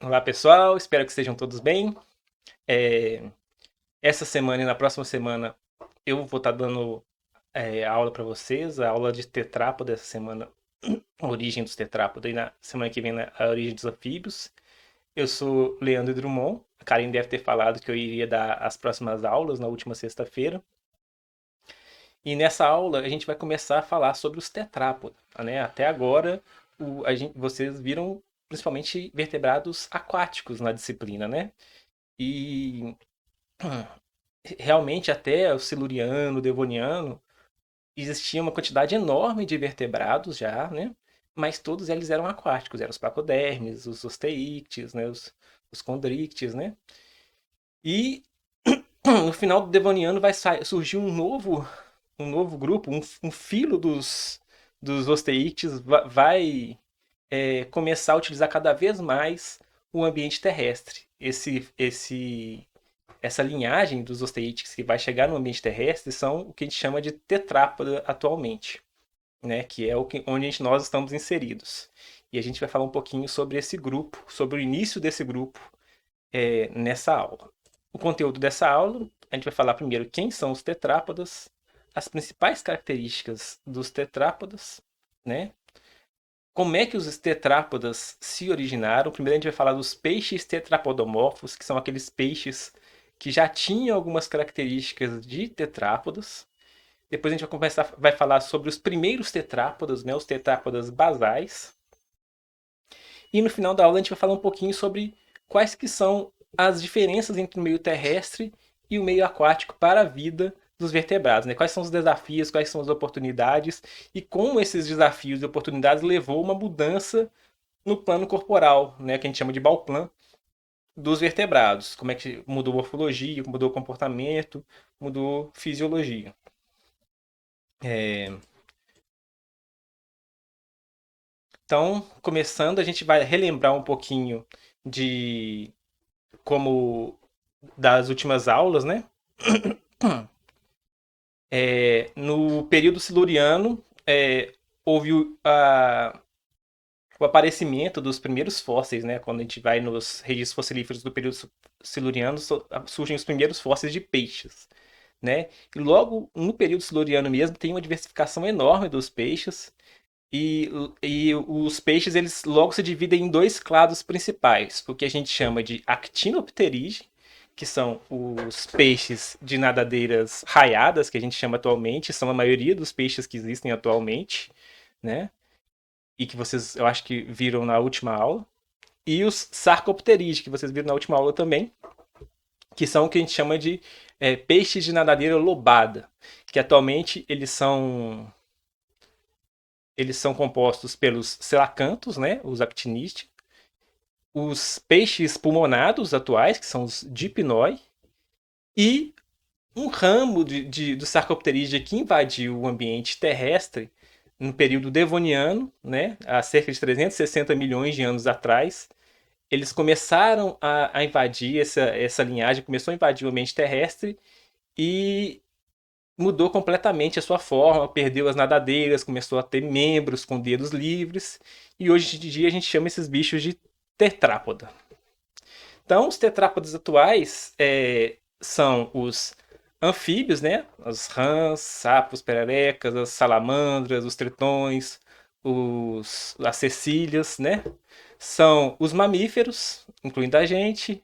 Olá pessoal, espero que estejam todos bem. É, Essa semana e na próxima semana eu vou estar dando aula para vocês, a aula de tetrápoda essa semana, a origem dos tetrápodas, e na semana que vem a origem dos anfíbios. Eu sou Leandro Drummond, a Karen deve ter falado que eu iria dar as próximas aulas na última sexta-feira. E nessa aula a gente vai começar a falar sobre os tetrápodas, né? Até agora vocês viram principalmente vertebrados aquáticos na disciplina, né? E realmente até o Siluriano, o Devoniano, existia uma quantidade enorme de vertebrados já, né? Mas todos eles eram aquáticos, eram os placodermes, os osteíctes, né? Os condrictes, né? E no final do Devoniano vai surgir um novo grupo, um filo dos osteíctes vai começar a utilizar cada vez mais o ambiente terrestre. Essa linhagem dos osteídeos que vai chegar no ambiente terrestre são o que a gente chama de tetrápoda atualmente, né? Que é onde nós estamos inseridos. E a gente vai falar um pouquinho sobre esse grupo, sobre o início desse grupo nessa aula. O conteúdo dessa aula, a gente vai falar primeiro quem são os tetrápodas, as principais características dos tetrápodas, né? Como é que os tetrápodas se originaram? Primeiro a gente vai falar dos peixes tetrapodomorfos, que são aqueles peixes que já tinham algumas características de tetrápodas. Depois a gente vai falar sobre os primeiros tetrápodas, né, os tetrápodas basais. E no final da aula a gente vai falar um pouquinho sobre quais que são as diferenças entre o meio terrestre e o meio aquático para a vida dos vertebrados, né? Quais são os desafios, quais são as oportunidades e como esses desafios e oportunidades levou a uma mudança no plano corporal, né, que a gente chama de Bauplan, dos vertebrados. Como é que mudou a morfologia, mudou o comportamento, mudou a fisiologia. É, Então, começando, a gente vai relembrar um pouquinho de como das últimas aulas, né? No período siluriano, houve o aparecimento dos primeiros fósseis, né? Quando a gente vai nos registros fossilíferos do período siluriano, surgem os primeiros fósseis de peixes, né? E logo no período siluriano mesmo tem uma diversificação enorme dos peixes. E os peixes eles logo se dividem em dois clados principais, o que a gente chama de actinopterige, que são os peixes de nadadeiras raiadas, que a gente chama atualmente, são a maioria dos peixes que existem atualmente, né? E que vocês, eu acho que viram na última aula. E os sarcopterige, que vocês viram na última aula também, que são o que a gente chama de peixes de nadadeira lobada, que atualmente eles são compostos pelos selacantos, né, os actinídeos, os peixes pulmonados atuais, que são os dipnoi, e um ramo do Sarcopterídea que invadiu o ambiente terrestre no período devoniano, né, há cerca de 360 milhões de anos atrás. Eles começaram a invadir essa linhagem, começou a invadir o ambiente terrestre e mudou completamente a sua forma, perdeu as nadadeiras, começou a ter membros com dedos livres, e hoje em dia a gente chama esses bichos de tetrápoda. Então, os tetrápodas atuais são os anfíbios, né? Os rãs, sapos, pererecas, as salamandras, os tritões, as cecílias, né? São os mamíferos, incluindo a gente,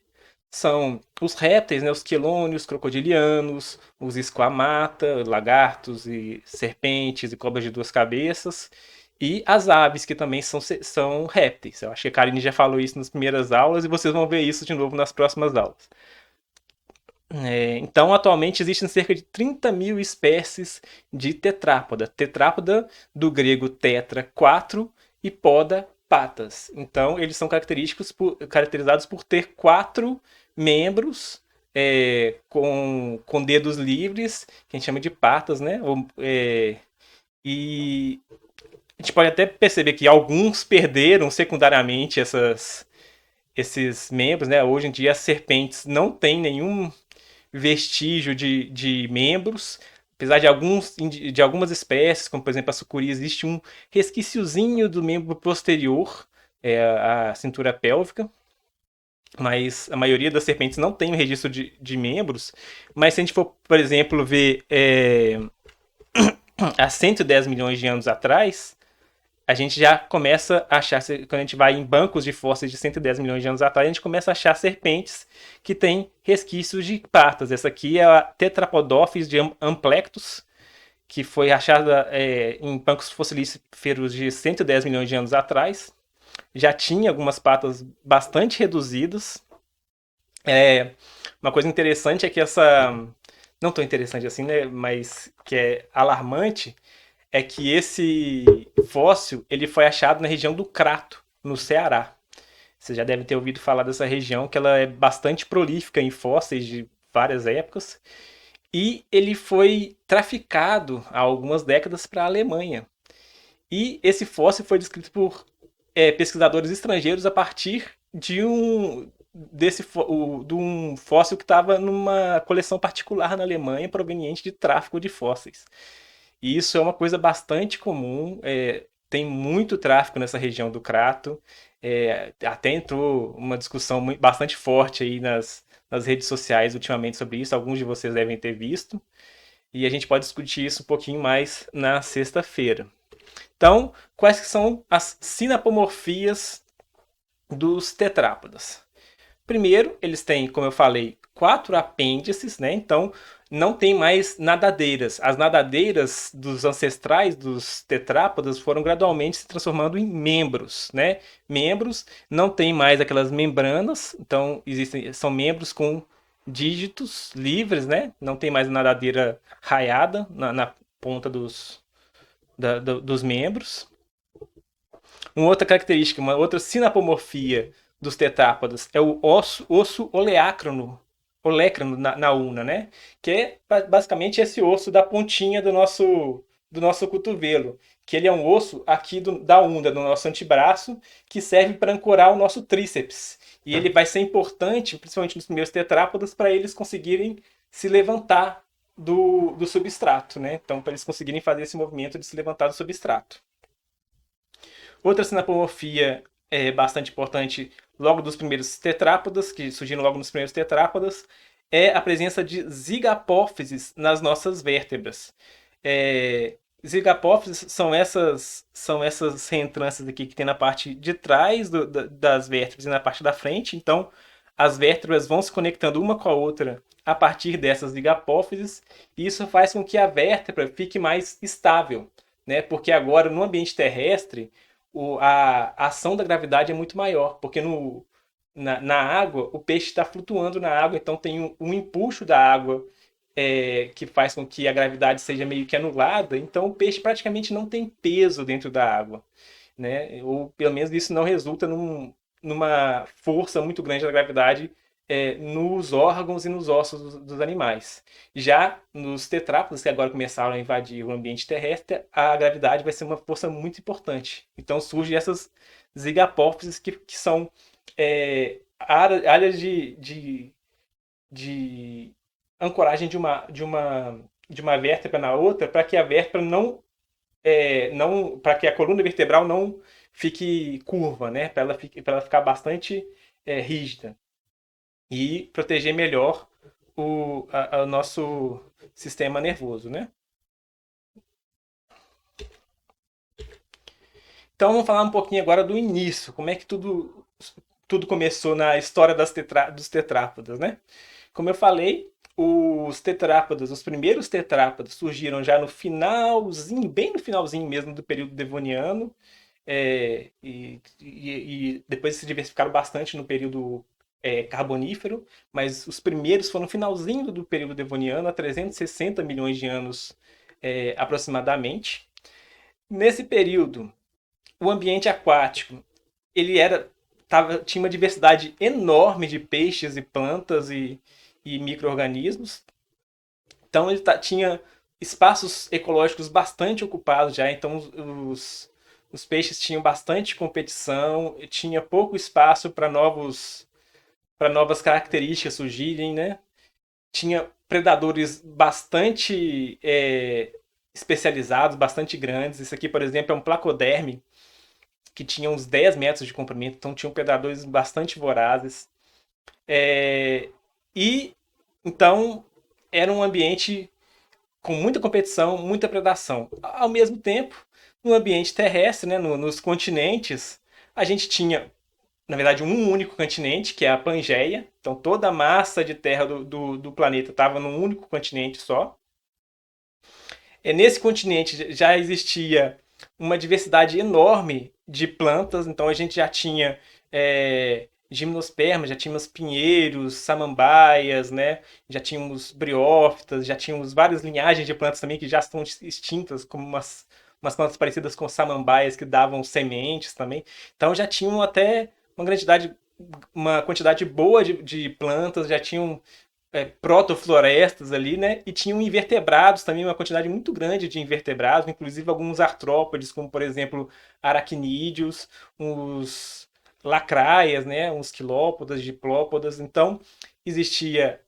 são os répteis, né, os quelônios, crocodilianos, os esquamata, lagartos e serpentes e cobras de duas cabeças, e as aves, que também são répteis. Eu acho que a Karine já falou isso nas primeiras aulas e vocês vão ver isso de novo nas próximas aulas. Então, atualmente existem cerca de 30 mil espécies de tetrápoda. Tetrápoda, do grego tetra, quatro, e poda, patas. Então, eles são caracterizados por ter quatro membros com dedos livres, que a gente chama de patas, né? E a gente pode até perceber que alguns perderam secundariamente esses membros, né? Hoje em dia, as serpentes não têm nenhum vestígio de membros. Apesar de algumas espécies, como por exemplo a sucuri, existe um resquíciozinho do membro posterior, a cintura pélvica. mas a maioria das serpentes não tem um registro de membros. Mas se a gente for, por exemplo, ver há 110 milhões de anos atrás, a gente já começa a achar, quando a gente vai em bancos de fósseis de 110 milhões de anos atrás, a gente começa a achar serpentes que têm resquícios de patas. Essa aqui é a Tetrapodophyes de Amplectus, que foi achada em bancos fossilíferos de 110 milhões de anos atrás. Já tinha algumas patas bastante reduzidas. Uma coisa interessante é que essa. Não tão interessante assim, né? Mas que é alarmante, é que esse fóssil ele foi achado na região do Crato, no Ceará. Você já deve ter ouvido falar dessa região, que ela é bastante prolífica em fósseis de várias épocas. E ele foi traficado há algumas décadas para a Alemanha. E esse fóssil foi descrito por pesquisadores estrangeiros a partir de um fóssil que estava numa coleção particular na Alemanha proveniente de tráfico de fósseis. E isso é uma coisa bastante comum. Tem muito tráfico nessa região do Crato. Até entrou uma discussão bastante forte aí nas redes sociais ultimamente sobre isso. Alguns de vocês devem ter visto. E a gente pode discutir isso um pouquinho mais na sexta-feira. Então, quais que são as sinapomorfias dos tetrápodas? Primeiro, eles têm, como eu falei, 4 apêndices, né? Então, não tem mais nadadeiras. As nadadeiras dos ancestrais dos tetrápodas foram gradualmente se transformando em membros, né? Membros não tem mais aquelas membranas, então são membros com dígitos livres, né? Não tem mais nadadeira raiada na ponta dos membros. Uma outra característica, uma outra sinapomorfia dos tetrápodas é o osso olécrano na una, né? Que é basicamente esse osso da pontinha do nosso cotovelo, que ele é um osso aqui da una, do nosso antebraço, que serve para ancorar o nosso tríceps. E ele vai ser importante, principalmente nos primeiros tetrápodas, para eles conseguirem se levantar do substrato, né? Então, para eles conseguirem fazer esse movimento de se levantar do substrato. Outra sinapomorfia bastante importante logo dos primeiros tetrápodas, que surgiram logo nos primeiros tetrápodas, é a presença de zigapófises nas nossas vértebras. Zigapófises são essas reentrâncias aqui que tem na parte de trás das vértebras e na parte da frente. Então, as vértebras vão se conectando uma com a outra a partir dessas zigapófises, e isso faz com que a vértebra fique mais estável, né? Porque agora, no ambiente terrestre, a ação da gravidade é muito maior, porque na água, o peixe está flutuando na água, então tem um empuxo da água que faz com que a gravidade seja meio que anulada, então o peixe praticamente não tem peso dentro da água, né? Ou pelo menos isso não resulta numa força muito grande da gravidade nos órgãos e nos ossos dos animais. Já nos tetrápodes, que agora começaram a invadir o ambiente terrestre, a gravidade vai ser uma força muito importante. Então surgem essas zigapófises que são áreas de ancoragem de uma vértebra na outra, para que a vértebra não para que a coluna vertebral não fique curva, né? Para ela ficar bastante rígida e proteger melhor o nosso sistema nervoso, né? Então vamos falar um pouquinho agora do início, como é que tudo começou na história dos tetrápodas, né? Como eu falei, os primeiros tetrápodas surgiram já no finalzinho, bem no finalzinho mesmo do período devoniano, e depois se diversificaram bastante no período carbonífero, mas os primeiros foram no finalzinho do período devoniano, há 360 milhões de anos aproximadamente. Nesse período, o ambiente aquático ele tinha uma diversidade enorme de peixes e plantas e micro-organismos. Então ele tinha espaços ecológicos bastante ocupados já, então os peixes tinham bastante competição, tinha pouco espaço para novas características surgirem, né? Tinha predadores bastante especializados, bastante grandes. Isso aqui, por exemplo, é um placoderme que tinha uns 10 metros de comprimento, então tinham predadores bastante vorazes. É, e então era um ambiente com muita competição, muita predação. Ao mesmo tempo, no ambiente terrestre, né, nos continentes, a gente tinha, na verdade, um único continente, que é a Pangeia. Então toda a massa de terra do planeta estava num único continente só. Nesse continente já existia uma diversidade enorme de plantas, então a gente já tinha gimnospermas, já tínhamos pinheiros, samambaias, né? Já tínhamos briófitas, já tínhamos várias linhagens de plantas também que já estão extintas, como umas plantas parecidas com samambaias que davam sementes também. Então já tinham até uma quantidade boa de plantas, já tinham protoflorestas ali, né? E tinham invertebrados também, uma quantidade muito grande de invertebrados, inclusive alguns artrópodes, como por exemplo aracnídeos, os lacraias, né? Uns quilópodas, diplópodas. Então existia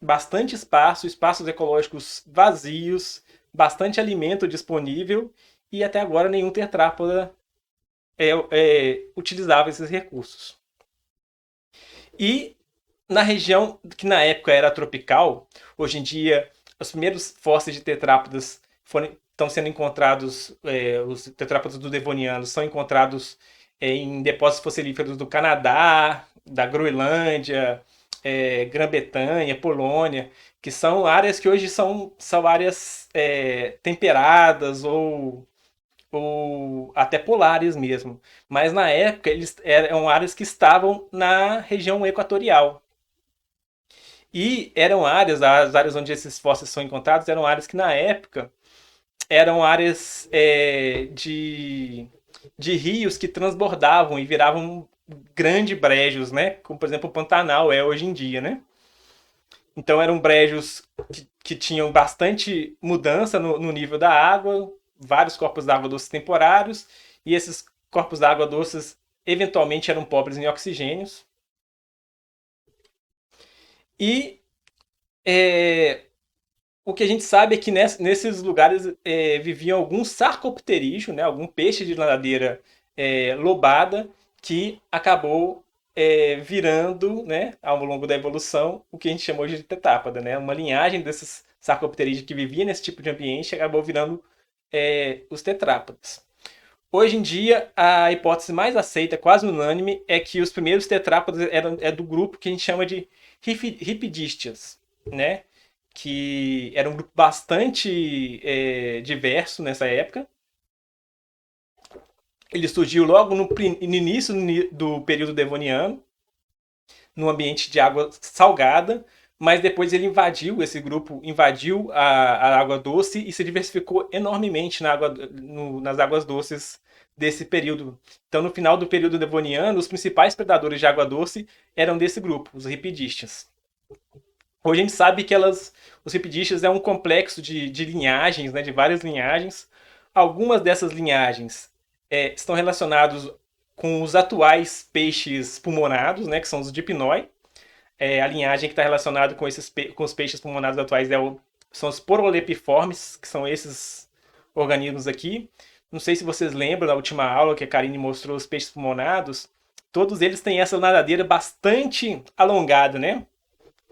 bastante espaço, espaços ecológicos vazios, bastante alimento disponível e até agora nenhum tetrápoda utilizava esses recursos. E na região que na época era tropical, hoje em dia os primeiros fósseis de tetrápodas estão sendo encontrados, os tetrápodas do Devoniano são encontrados em depósitos fossilíferos do Canadá, da Groenlândia, Grã-Bretanha, Polônia, que são áreas que hoje são áreas temperadas ou até polares mesmo. Mas na época eles eram áreas que estavam na região equatorial. E eram áreas, as áreas onde esses fósseis são encontrados, eram áreas que na época eram áreas de rios que transbordavam e viravam grandes brejos, né? Como por exemplo o Pantanal é hoje em dia, né? Então eram brejos que tinham bastante mudança no nível da água, vários corpos d'água doces temporários, e esses corpos d'água doces eventualmente eram pobres em oxigênios. E é, o que a gente sabe é que nesses lugares viviam alguns sarcopterídeos, né, algum peixe de nadadeira lobada, que acabou virando, né, ao longo da evolução, o que a gente chamou de tetápada. Né? Uma linhagem desses sarcopterídeos que vivia nesse tipo de ambiente acabou virando os tetrápodes. Hoje em dia, a hipótese mais aceita, quase unânime, é que os primeiros tetrápodes do grupo que a gente chama de Ripidísteas, né? Que era um grupo bastante diverso nessa época. Ele surgiu logo no início do período devoniano, num ambiente de água salgada, mas depois ele esse grupo invadiu a água doce e se diversificou enormemente nas águas doces desse período. Então, no final do período devoniano, os principais predadores de água doce eram desse grupo, os ripidísteas. Hoje a gente sabe que os ripidísteas é um complexo de linhagens, né, de várias linhagens. Algumas dessas linhagens estão relacionadas com os atuais peixes pulmonados, né, que são os dipnoi. A linhagem que está relacionada com os peixes pulmonados atuais são os porolepiformes, que são esses organismos aqui. Não sei se vocês lembram da última aula que a Karine mostrou os peixes pulmonados. Todos eles têm essa nadadeira bastante alongada, né?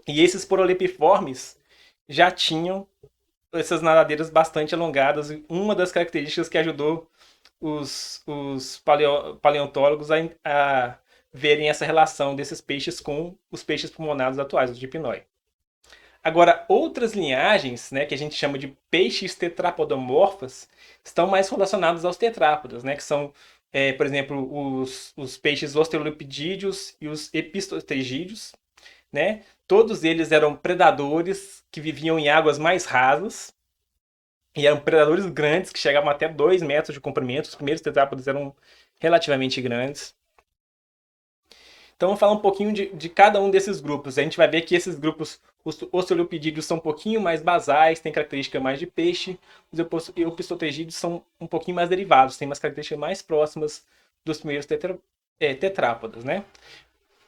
E esses porolepiformes já tinham essas nadadeiras bastante alongadas. Uma das características que ajudou os paleontólogos a verem essa relação desses peixes com os peixes pulmonados atuais, os dipnoi. Agora, outras linhagens, né, que a gente chama de peixes tetrapodomorfas, estão mais relacionadas aos tetrápodos, né, que são, por exemplo, os peixes osteolipidídeos e os epistotegídeos, né? Todos eles eram predadores que viviam em águas mais rasas e eram predadores grandes que chegavam até 2 metros de comprimento. Os primeiros tetrápodes eram relativamente grandes. Então vamos falar um pouquinho de cada um desses grupos. A gente vai ver que esses grupos, os osteolipidídeos são um pouquinho mais basais, têm característica mais de peixe. Os epistotegídeos são um pouquinho mais derivados, têm umas características mais próximas dos primeiros tetrápodas, né?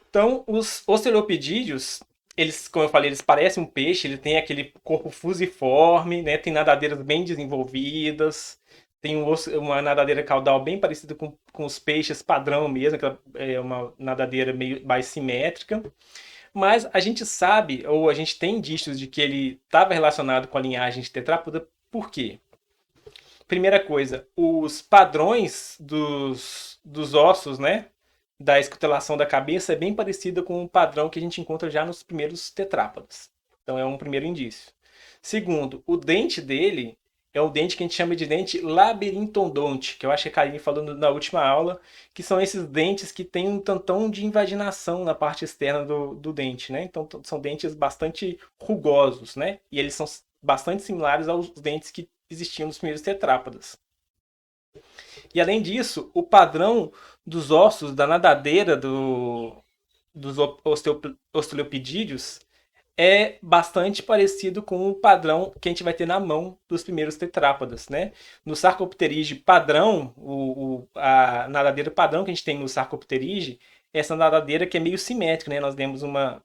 Então, os osteolipidídeos, eles, como eu falei, eles parecem um peixe, ele tem aquele corpo fusiforme, né? Tem nadadeiras bem desenvolvidas, tem uma nadadeira caudal bem parecida com os peixes padrão mesmo, que é uma nadadeira meio mais simétrica. Mas a gente sabe, ou a gente tem indícios de que ele estava relacionado com a linhagem de tetrápoda, por quê? Primeira coisa, os padrões dos ossos, né? Da escutelação da cabeça é bem parecida com o padrão que a gente encontra já nos primeiros tetrápodes. Então é um primeiro indício. Segundo, o dente dele é o dente que a gente chama de dente labirintodonte, que eu acho que a Karine falou na última aula, que são esses dentes que têm um tantão de invaginação na parte externa do dente, né? Então são dentes bastante rugosos, né? E eles são bastante similares aos dentes que existiam nos primeiros tetrápodes. E além disso, o padrão dos ossos da nadadeira dos osteopedídeos é bastante parecido com o padrão que a gente vai ter na mão dos primeiros tetrápodas, né? No Sarcopterige padrão, a nadadeira padrão que a gente tem no Sarcopterige é essa nadadeira que é meio simétrica, né? Nós temos uma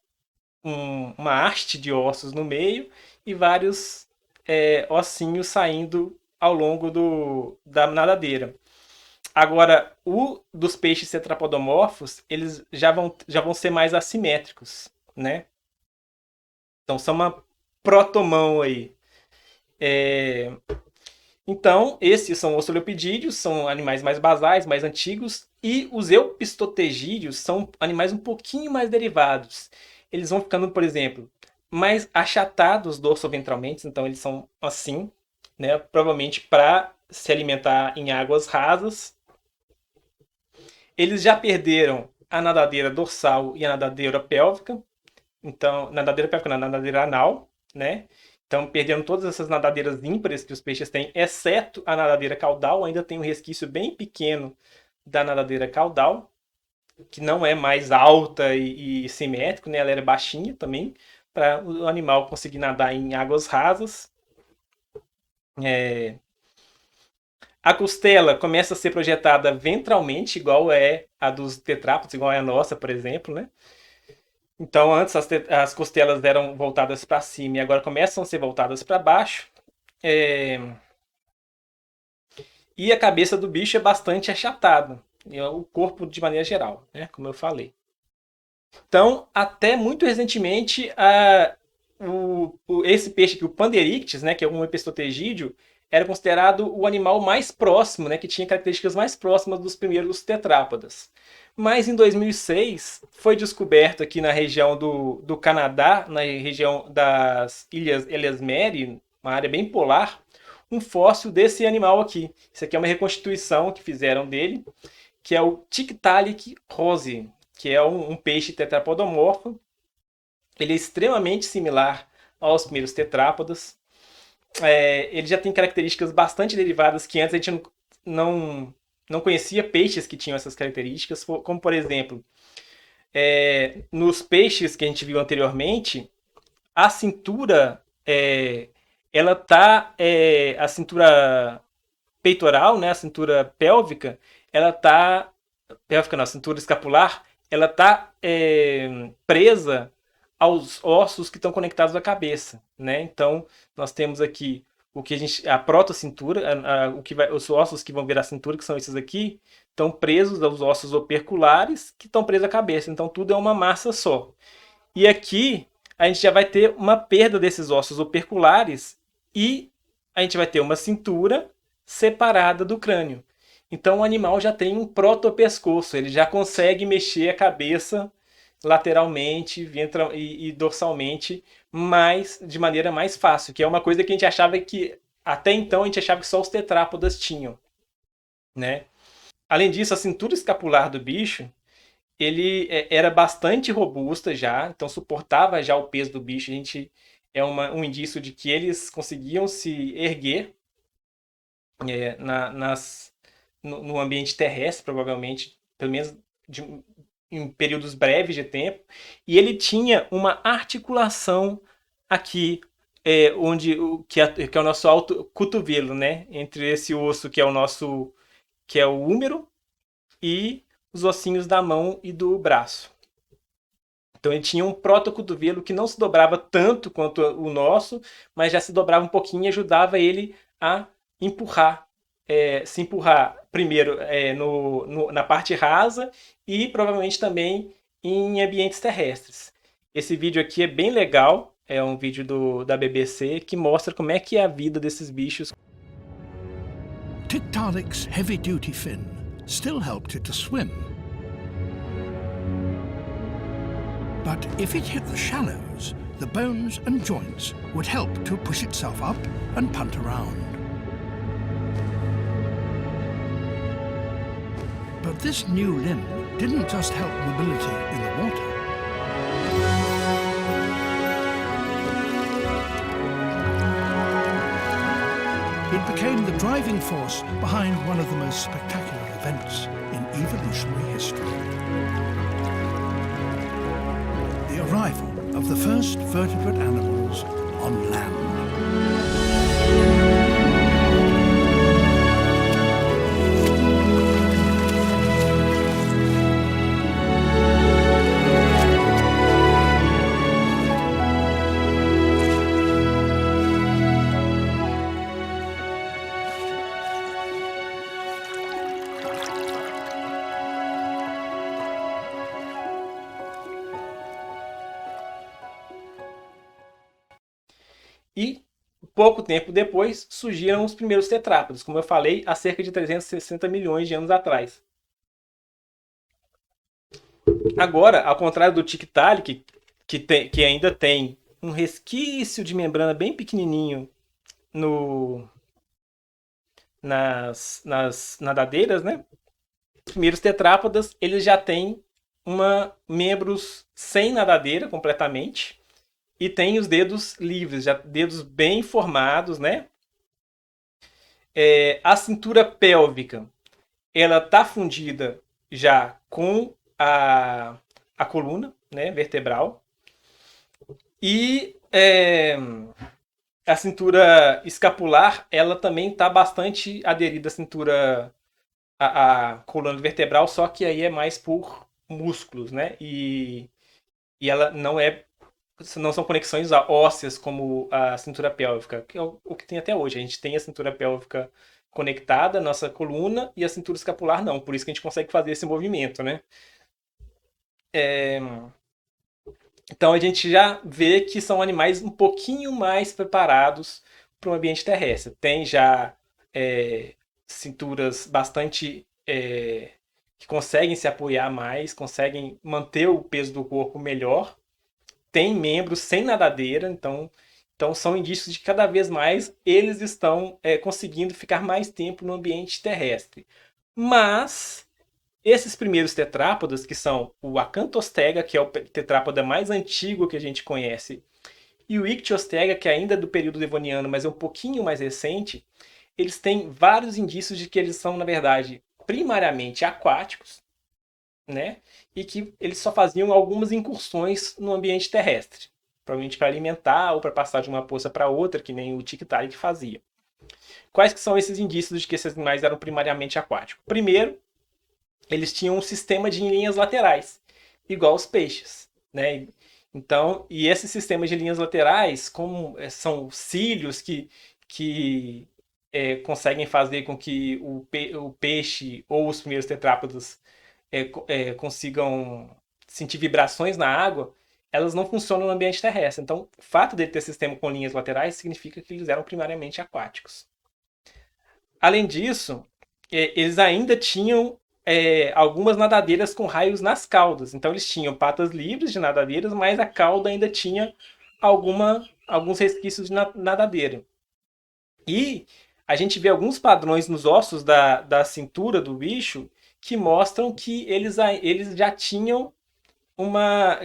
haste de ossos no meio e vários ossinhos saindo ao longo da nadadeira. Agora, o dos peixes tetrapodomorfos, eles já vão ser mais assimétricos, né? Então, são uma protomão aí. É, Então, esses são os oleopidídeos, são animais mais basais, mais antigos, e os eupistotegídeos são animais um pouquinho mais derivados. Eles vão ficando, por exemplo, mais achatados dorsoventralmente, então eles são assim, né? Provavelmente para se alimentar em águas rasas. Eles já perderam a nadadeira dorsal e a nadadeira pélvica, então, nadadeira pélvica não, nadadeira anal, né? Então, perdendo todas essas nadadeiras ímpares que os peixes têm, exceto a nadadeira caudal, ainda tem um resquício bem pequeno da nadadeira caudal, que não é mais alta e simétrico, né? Ela era baixinha também, para o animal conseguir nadar em águas rasas. É, A costela começa a ser projetada ventralmente, igual é a dos tetrápodes, igual é a nossa, por exemplo, né? Então, antes as costelas eram voltadas para cima e agora começam a ser voltadas para baixo. É, E a cabeça do bicho é bastante achatada. O corpo de maneira geral, né? Como eu falei. Então, até muito recentemente, esse peixe aqui, o Panderictis, né, que é um epistotegídeo, era considerado o animal mais próximo, né, que tinha características mais próximas dos primeiros tetrápodas. Mas em 2006 foi descoberto aqui na região do Canadá, na região das Ilhas Ellesmere, uma área bem polar, um fóssil desse animal aqui. Isso aqui é uma reconstituição que fizeram dele, que é o Tiktaalik rose, que é um peixe tetrapodomorfo. Ele é extremamente similar aos primeiros tetrápodas. Ele já tem características bastante derivadas que antes a gente não conhecia peixes que tinham essas características, como por exemplo, nos peixes que a gente viu anteriormente, a cintura, ela tá, a cintura peitoral, né, a cintura pélvica, ela tá, pélvica não, a cintura escapular, ela tá presa aos ossos que estão conectados à cabeça, né? Então, nós temos aqui a protocintura, os ossos que vão virar cintura, que são esses aqui, estão presos aos ossos operculares, que estão presos à cabeça. Então, tudo é uma massa só. E aqui, a gente já vai ter uma perda desses ossos operculares e a gente vai ter uma cintura separada do crânio. Então, o animal já tem um protopescoço, ele já consegue mexer a cabeça lateralmente e dorsalmente, mas de maneira mais fácil, que é uma coisa que a gente achava que até então a gente achava que só os tetrápodas tinham, né? Além disso, a cintura escapular do bicho, ele era bastante robusta já, então suportava já o peso do bicho. A gente um indício de que eles conseguiam se erguer é, na, nas, no ambiente terrestre, provavelmente, pelo menos de, em períodos breves de tempo, e ele tinha uma articulação aqui, que é o nosso alto cotovelo, né? Entre esse osso que é o húmero, e os ossinhos da mão e do braço. Então ele tinha um protocotovelo que não se dobrava tanto quanto o nosso, mas já se dobrava um pouquinho e ajudava ele a empurrar, se empurrar primeiro na parte rasa e provavelmente também em ambientes terrestres. Esse vídeo aqui é bem legal, é um vídeo da BBC que mostra como é que é a vida desses bichos. Tiktaalik heavy-duty fin still helped it to swim. But if it hit the shallows, the bones and joints would help to push itself up and punt around. But this new limb didn't just help mobility in the water. It became the driving force behind one of the most spectacular events in evolutionary history. The arrival of the first vertebrate animals on land. E pouco tempo depois surgiram os primeiros tetrápodes, como eu falei, há cerca de 360 milhões de anos atrás. Agora, ao contrário do Tiktaalik, que ainda tem um resquício de membrana bem pequenininho nas nadadeiras, né? Os primeiros tetrápodas, eles já têm membros sem nadadeira completamente e tem os dedos livres, já dedos bem formados, né? A cintura pélvica, ela está fundida já com a coluna, né, vertebral. E a cintura escapular, ela também está bastante aderida à cintura, à coluna vertebral, só que aí é mais por músculos, né? E ela não são conexões ósseas como a cintura pélvica, que é o que tem até hoje. A gente tem a cintura pélvica conectada, nossa coluna, e a cintura escapular não. Por isso que a gente consegue fazer esse movimento, né? Então a gente já vê que são animais um pouquinho mais preparados para o ambiente terrestre. Tem já cinturas bastante que conseguem se apoiar mais, conseguem manter o peso do corpo melhor. Tem membros sem nadadeira, então são indícios de que cada vez mais eles estão conseguindo ficar mais tempo no ambiente terrestre. Mas esses primeiros tetrápodas, que são o Acanthostega, que é o tetrápoda mais antigo que a gente conhece, e o Ichthyostega, que ainda é do período devoniano, mas é um pouquinho mais recente, eles têm vários indícios de que eles são, na verdade, primariamente aquáticos, né? E que eles só faziam algumas incursões no ambiente terrestre, provavelmente para alimentar ou para passar de uma poça para outra, que nem o Tiktaalik fazia. Quais que são esses indícios de que esses animais eram primariamente aquáticos? Primeiro, eles tinham um sistema de linhas laterais, igual os peixes, né? Então, e esse sistema de linhas laterais, como são cílios que conseguem fazer com que o peixe ou os primeiros tetrápodos consigam sentir vibrações na água, elas não funcionam no ambiente terrestre. Então, o fato de ter sistema com linhas laterais significa que eles eram primariamente aquáticos. Além disso, eles ainda tinham algumas nadadeiras com raios nas caudas. Então, eles tinham patas livres de nadadeiras, mas a cauda ainda tinha alguns resquícios de nadadeira. E a gente vê alguns padrões nos ossos da cintura do bicho que mostram que eles já tinham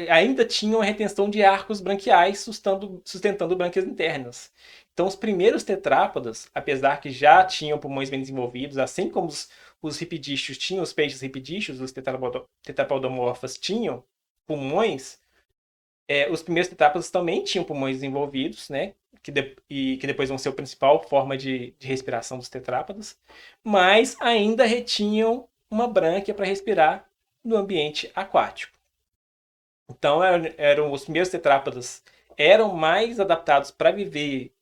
ainda tinham a retenção de arcos branquiais sustentando brânquias internas. Então, os primeiros tetrápodas, apesar que já tinham pulmões bem desenvolvidos, assim como os ripidíceos tinham, os peixes ripidíceos, os tetrapaudomorfas tinham pulmões, os primeiros tetrápodas também tinham pulmões desenvolvidos, né? Que depois vão ser a principal forma de respiração dos tetrápodas, mas ainda retinham uma brânquia para respirar no ambiente aquático. Então, os primeiros tetrápodas eram mais adaptados para viver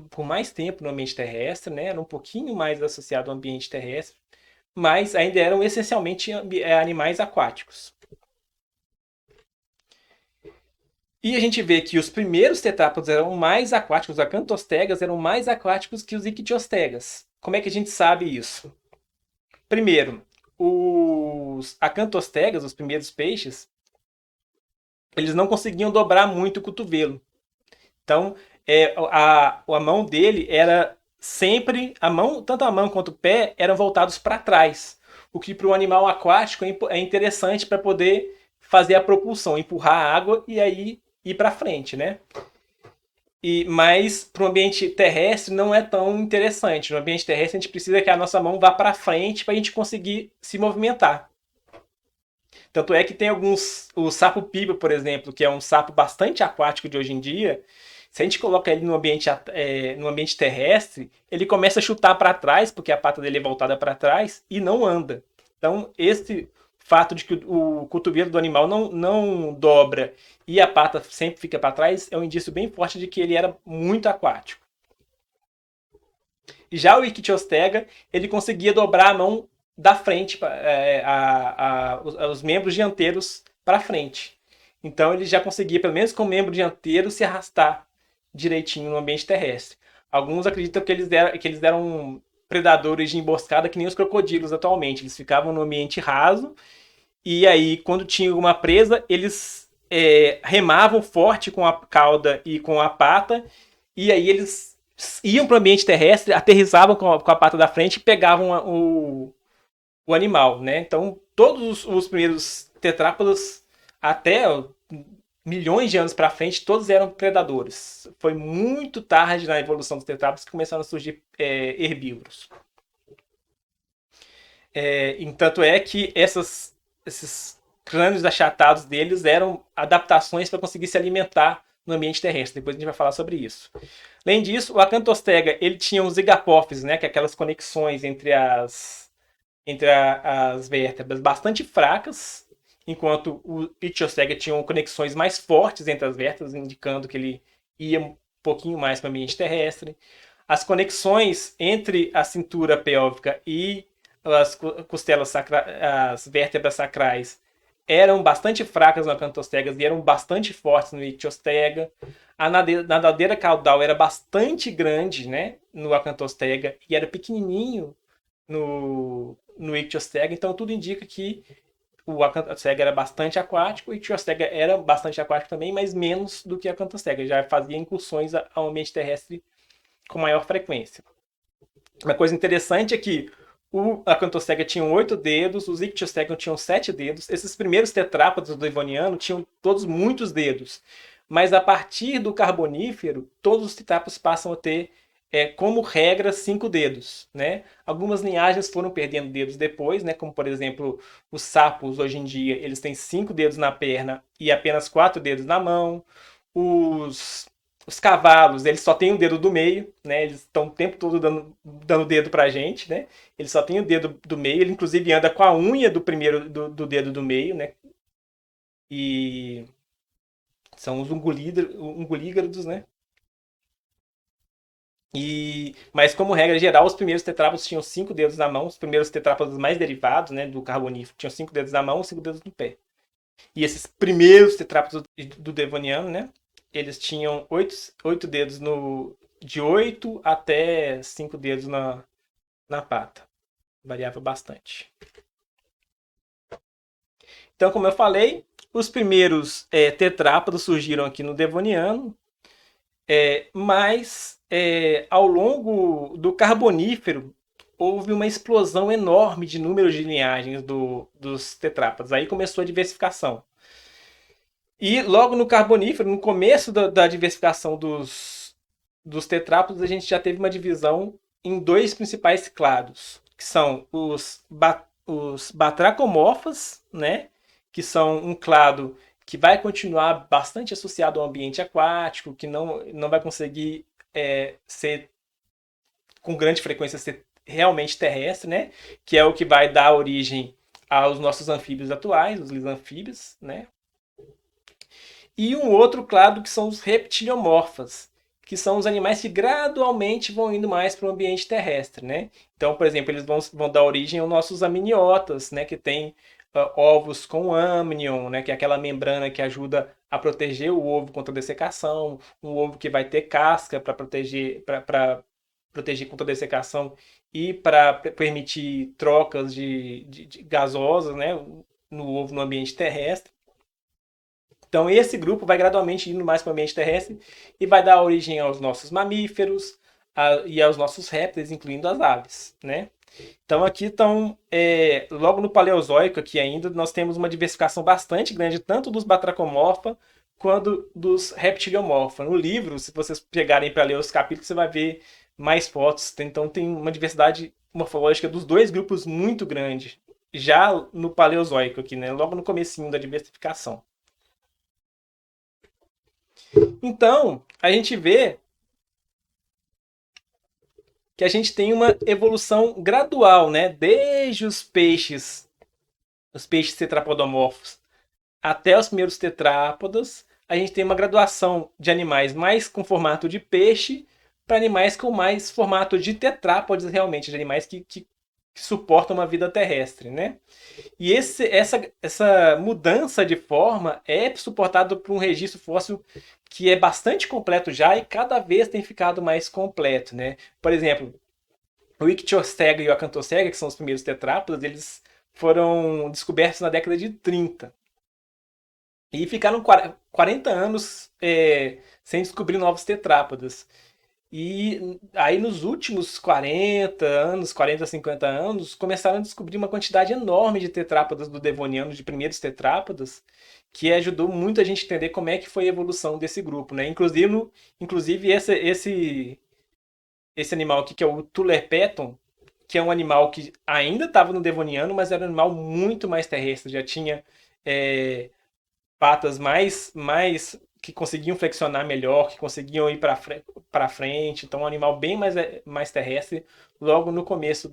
por mais tempo no ambiente terrestre, né? Eram um pouquinho mais associados ao ambiente terrestre, mas ainda eram essencialmente animais aquáticos. E a gente vê que os primeiros tetrápodes eram mais aquáticos, os acantostegas eram mais aquáticos que os ictiostegas. Como é que a gente sabe isso? Primeiro, os acantostegas, os primeiros peixes, eles não conseguiam dobrar muito o cotovelo. Então, a mão dele era sempre, tanto a mão quanto o pé eram voltados para trás. O que para o animal aquático é interessante para poder fazer a propulsão, empurrar a água e aí ir para frente, né? Mas para o ambiente terrestre não é tão interessante. No ambiente terrestre a gente precisa que a nossa mão vá para frente para a gente conseguir se movimentar. Tanto é que tem alguns. O sapo-piba, por exemplo, que é um sapo bastante aquático de hoje em dia. Se a gente coloca ele no ambiente terrestre, ele começa a chutar para trás, porque a pata dele é voltada para trás, e não anda. Então, esse fato de que o cotovelo do animal não dobra e a pata sempre fica para trás é um indício bem forte de que ele era muito aquático. Já o Ichthyostega, ele conseguia dobrar a mão da frente, os membros dianteiros para frente. Então ele já conseguia, pelo menos com o membro dianteiro, se arrastar direitinho no ambiente terrestre. Alguns acreditam que eles eram predadores de emboscada que nem os crocodilos atualmente. Eles ficavam no ambiente raso e aí, quando tinha uma presa, eles remavam forte com a cauda e com a pata e aí eles iam para o ambiente terrestre, aterrissavam com a pata da frente e pegavam o animal, né? Então, todos os primeiros tetrápodos, até milhões de anos para frente, todos eram predadores. Foi muito tarde na evolução dos tetrápodes que começaram a surgir herbívoros. Tanto é que esses crânios achatados deles eram adaptações para conseguir se alimentar no ambiente terrestre. Depois a gente vai falar sobre isso. Além disso, o Acantostega ele tinha os zigapófises, né, que é aquelas conexões entre as vértebras bastante fracas, enquanto o Ichthyostega tinha conexões mais fortes entre as vértebras, indicando que ele ia um pouquinho mais para o ambiente terrestre. As conexões entre a cintura pélvica e as costelas as vértebras sacrais eram bastante fracas no Acantostega e eram bastante fortes no Ichthyostega. A nadadeira caudal era bastante grande, né, no Acantostega e era pequenininho no Ichthyostega, então tudo indica que o Acantostega era bastante aquático, o Ichthyostega era bastante aquático também, mas menos do que o Acantostega, já fazia incursões ao ambiente terrestre com maior frequência. Uma coisa interessante é que o Acantostega tinha 8 dedos, os Ichthyostega tinham 7 dedos. Esses primeiros tetrápodes do Devoniano tinham todos muitos dedos. Mas a partir do Carbonífero, todos os tetrápodes passam a ter, como regra, 5 dedos. Né? Algumas linhagens foram perdendo dedos depois, né? Como por exemplo, os sapos hoje em dia eles têm 5 dedos na perna e apenas 4 dedos na mão. Os cavalos, eles só têm o dedo do meio, né? Eles estão o tempo todo dando dedo pra gente, né? Ele só tem o dedo do meio, ele inclusive anda com a unha do dedo do meio, né? E são os ungulígrados, né? Mas como regra geral, os primeiros tetrápodes tinham 5 dedos na mão, os primeiros tetrápodes mais derivados, né, do carbonífero, tinham 5 dedos na mão e 5 dedos no pé. E esses primeiros tetrápodes do Devoniano, né? Eles tinham 8 dedos de 8 até 5 dedos na pata. Variava bastante. Então, como eu falei, os primeiros tetrápodos surgiram aqui no Devoniano, mas ao longo do Carbonífero houve uma explosão enorme de número de linhagens dos tetrápodos. Aí começou a diversificação. E logo no Carbonífero, no começo da diversificação dos tetrápodes, a gente já teve uma divisão em 2 principais clados, que são os batracomorfas, né, que são um clado que vai continuar bastante associado ao ambiente aquático, que não vai conseguir ser com grande frequência ser realmente terrestre, né, que é o que vai dar origem aos nossos anfíbios atuais, os lisanfíbios, né, e um outro clado que são os reptiliomorfas, que são os animais que gradualmente vão indo mais para o ambiente terrestre, né? Então, por exemplo, eles vão dar origem aos nossos aminiotas, né? Que tem ovos com amnion, né, que é aquela membrana que ajuda a proteger o ovo contra a dessecação, um ovo que vai ter casca para proteger contra a dessecação e para permitir trocas de gasosas, né, no ovo no ambiente terrestre. Então esse grupo vai gradualmente indo mais para o ambiente terrestre e vai dar origem aos nossos mamíferos e aos nossos répteis, incluindo as aves, né? Então aqui estão, logo no Paleozoico aqui ainda, nós temos uma diversificação bastante grande, tanto dos Batrachomorpha quanto dos Reptiliomorpha. No livro, se vocês pegarem para ler os capítulos, você vai ver mais fotos. Então tem uma diversidade morfológica dos dois grupos muito grande, já no Paleozoico aqui, né? Logo no comecinho da diversificação. Então, a gente vê que a gente tem uma evolução gradual, né? Desde os peixes tetrapodomorfos, até os primeiros tetrápodas, a gente tem uma graduação de animais mais com formato de peixe para animais com mais formato de tetrápodes, realmente, de animais que suportam uma vida terrestre, né? E essa mudança de forma é suportada por um registro fóssil que é bastante completo já e cada vez tem ficado mais completo, né? Por exemplo, o Ichthyostega e o Acanthostega, que são os primeiros tetrápodes, eles foram descobertos na década de 30. E ficaram 40 anos sem descobrir novos tetrápodes. E aí nos últimos 40 anos, 40, 50 anos, começaram a descobrir uma quantidade enorme de tetrápodas do Devoniano, de primeiros tetrápodas, que ajudou muito a gente a entender como é que foi a evolução desse grupo, né? Inclusive esse animal aqui, que é o Tulerpeton, que é um animal que ainda estava no Devoniano, mas era um animal muito mais terrestre, já tinha é, patas mais que conseguiam flexionar melhor, que conseguiam ir para frente. Então, um animal bem mais terrestre, logo no começo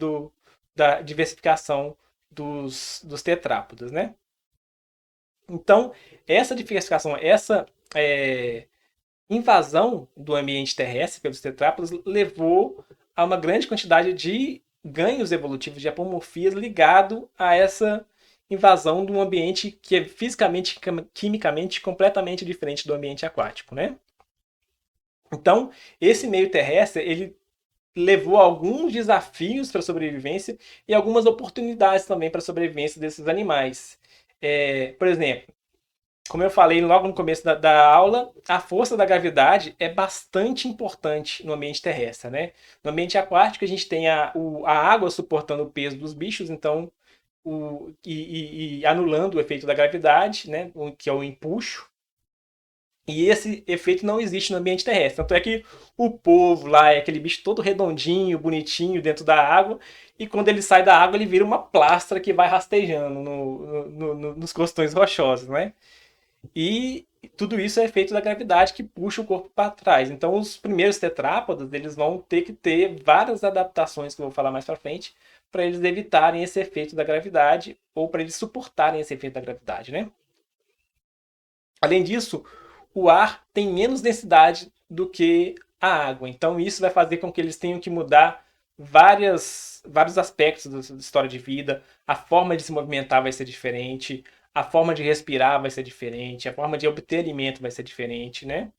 da diversificação dos tetrápodes, né? Então, essa diversificação, essa invasão do ambiente terrestre pelos tetrápodes levou a uma grande quantidade de ganhos evolutivos de apomorfias ligado a essa invasão de um ambiente que é fisicamente, quimicamente completamente diferente do ambiente aquático, né? Então, esse meio terrestre, ele levou a alguns desafios para a sobrevivência e algumas oportunidades também para a sobrevivência desses animais. Por exemplo, como eu falei logo no começo da aula, a força da gravidade é bastante importante no ambiente terrestre, né? No ambiente aquático, a gente tem a água suportando o peso dos bichos, então e anulando o efeito da gravidade, né, que é o empuxo. E esse efeito não existe no ambiente terrestre. Tanto é que o polvo lá é aquele bicho todo redondinho, bonitinho dentro da água, e quando ele sai da água ele vira uma plastra que vai rastejando nos costões rochosos, né? E tudo isso é efeito da gravidade que puxa o corpo para trás. Então os primeiros tetrápodes eles vão ter que ter várias adaptações que eu vou falar mais para frente para eles evitarem esse efeito da gravidade ou para eles suportarem esse efeito da gravidade, né? Além disso, o ar tem menos densidade do que a água. Então isso vai fazer com que eles tenham que mudar vários aspectos da história de vida. A forma de se movimentar vai ser diferente, a forma de respirar vai ser diferente, a forma de obter alimento vai ser diferente, né?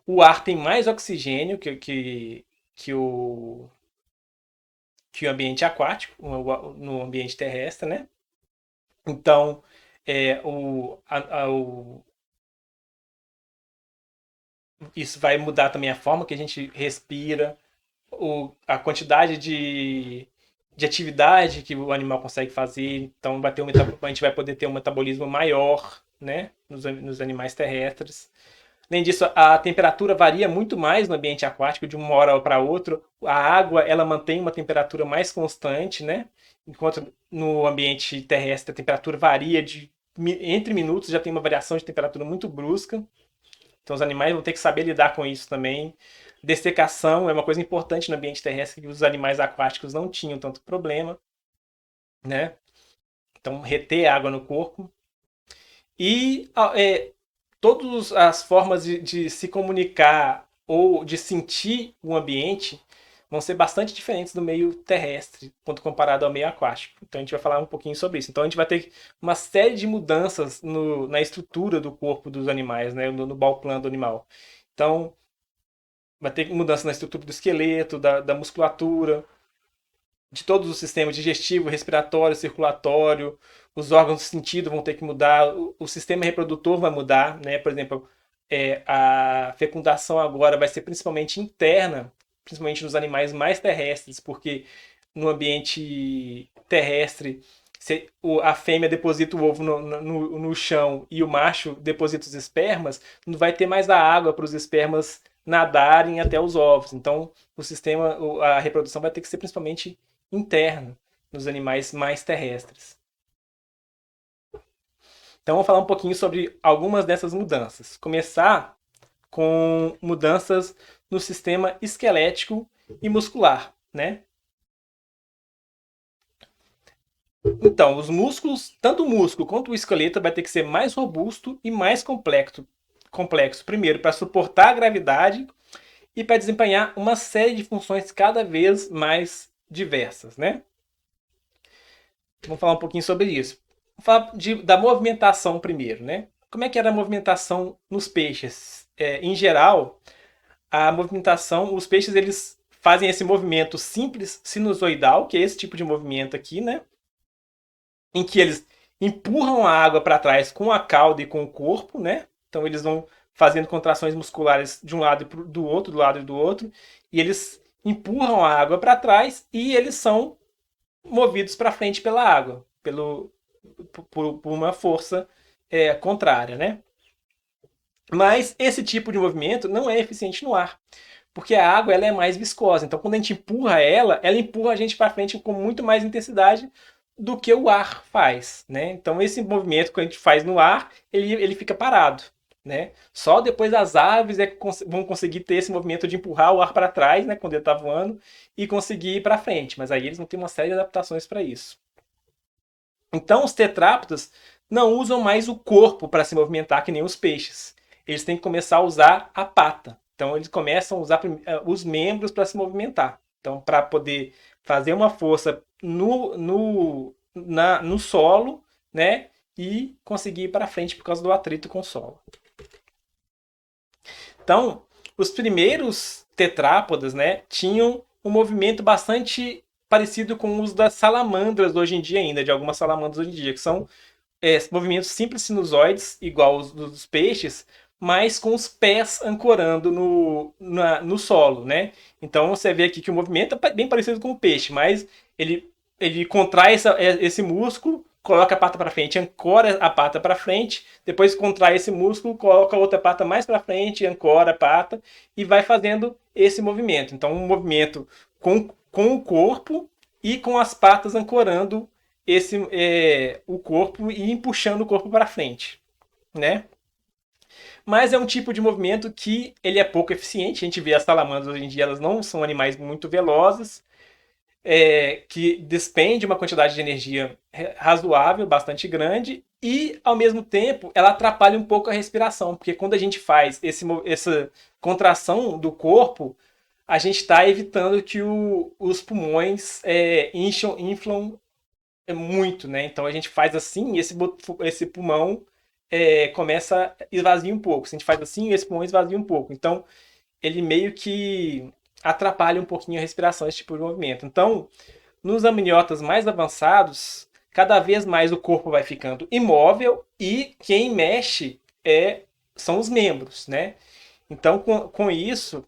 O ar tem mais oxigênio que o ambiente aquático, no ambiente terrestre, né? Então, isso vai mudar também a forma que a gente respira, a quantidade de atividade que o animal consegue fazer. Então, a gente vai poder ter um metabolismo maior, né, nos animais terrestres. Além disso, a temperatura varia muito mais no ambiente aquático de uma hora para outra. A água ela mantém uma temperatura mais constante, né? Enquanto no ambiente terrestre a temperatura varia entre minutos, já tem uma variação de temperatura muito brusca. Então os animais vão ter que saber lidar com isso também. Dessecação é uma coisa importante no ambiente terrestre que os animais aquáticos não tinham tanto problema, né? Então reter água no corpo. E todas as formas de se comunicar ou de sentir o ambiente vão ser bastante diferentes do meio terrestre, quando comparado ao meio aquático. Então a gente vai falar um pouquinho sobre isso. Então a gente vai ter uma série de mudanças na estrutura do corpo dos animais, né? No bauplano do animal. Então vai ter mudança na estrutura do esqueleto, da musculatura, de todos os sistemas digestivo, respiratório, circulatório, os órgãos do sentido vão ter que mudar, o sistema reprodutor vai mudar, né? Por exemplo, a fecundação agora vai ser principalmente interna, principalmente nos animais mais terrestres, porque no ambiente terrestre a fêmea deposita o ovo no chão e o macho deposita os espermas, não vai ter mais a água para os espermas nadarem até os ovos. Então, o sistema, a reprodução vai ter que ser principalmente interna nos animais mais terrestres. Então, vamos falar um pouquinho sobre algumas dessas mudanças. Começar com mudanças no sistema esquelético e muscular, né? Então, os músculos, tanto o músculo quanto o esqueleto vai ter que ser mais robusto e mais complexo. Primeiro, para suportar a gravidade e para desempenhar uma série de funções cada vez mais diversas, né? Vamos falar um pouquinho sobre isso. Vamos falar da movimentação primeiro, né? Como é que era a movimentação nos peixes? Em geral, a movimentação, os peixes eles fazem esse movimento simples sinusoidal, que é esse tipo de movimento aqui, né? Em que eles empurram a água para trás com a cauda e com o corpo, né? Então eles vão fazendo contrações musculares de um lado e do outro, do lado e do outro, e eles empurram a água para trás e eles são movidos para frente pela água, por uma força contrária, né? Mas esse tipo de movimento não é eficiente no ar, porque a água ela é mais viscosa. Então, quando a gente empurra ela empurra a gente para frente com muito mais intensidade do que o ar faz, né? Então, esse movimento que a gente faz no ar, ele fica parado, né? Só depois as aves vão conseguir ter esse movimento de empurrar o ar para trás, né? Quando ele está voando, e conseguir ir para frente. Mas aí eles vão ter uma série de adaptações para isso. Então, os tetrápodes não usam mais o corpo para se movimentar que nem os peixes. Eles têm que começar a usar a pata. Então, eles começam a usar os membros para se movimentar. Então, para poder fazer uma força no solo, né? E conseguir ir para frente por causa do atrito com o solo. Então, os primeiros tetrápodes, né, tinham um movimento bastante parecido com os das salamandras hoje em dia ainda, de algumas salamandras hoje em dia, que são movimentos simples sinusoides, igual os dos peixes, mas com os pés ancorando no solo, né? Então você vê aqui que o movimento é bem parecido com o peixe, mas ele contrai esse músculo, coloca a pata para frente, ancora a pata para frente, depois contrai esse músculo, coloca a outra pata mais para frente, ancora a pata e vai fazendo esse movimento. Então um movimento com o corpo e com as patas ancorando o corpo e puxando o corpo para frente, né? Mas é um tipo de movimento que ele é pouco eficiente. A gente vê as salamandras hoje em dia, elas não são animais muito velozes, que despende uma quantidade de energia razoável, bastante grande, e ao mesmo tempo ela atrapalha um pouco a respiração, porque quando a gente faz essa contração do corpo, a gente está evitando que os pulmões inflam muito, né? Então a gente faz assim e esse pulmão começa a esvaziar um pouco. Se a gente faz assim, esse pulmão esvazia um pouco. Então ele meio que atrapalha um pouquinho a respiração, esse tipo de movimento. Então, nos amniotas mais avançados, cada vez mais o corpo vai ficando imóvel e quem mexe são os membros, né? Então, com isso,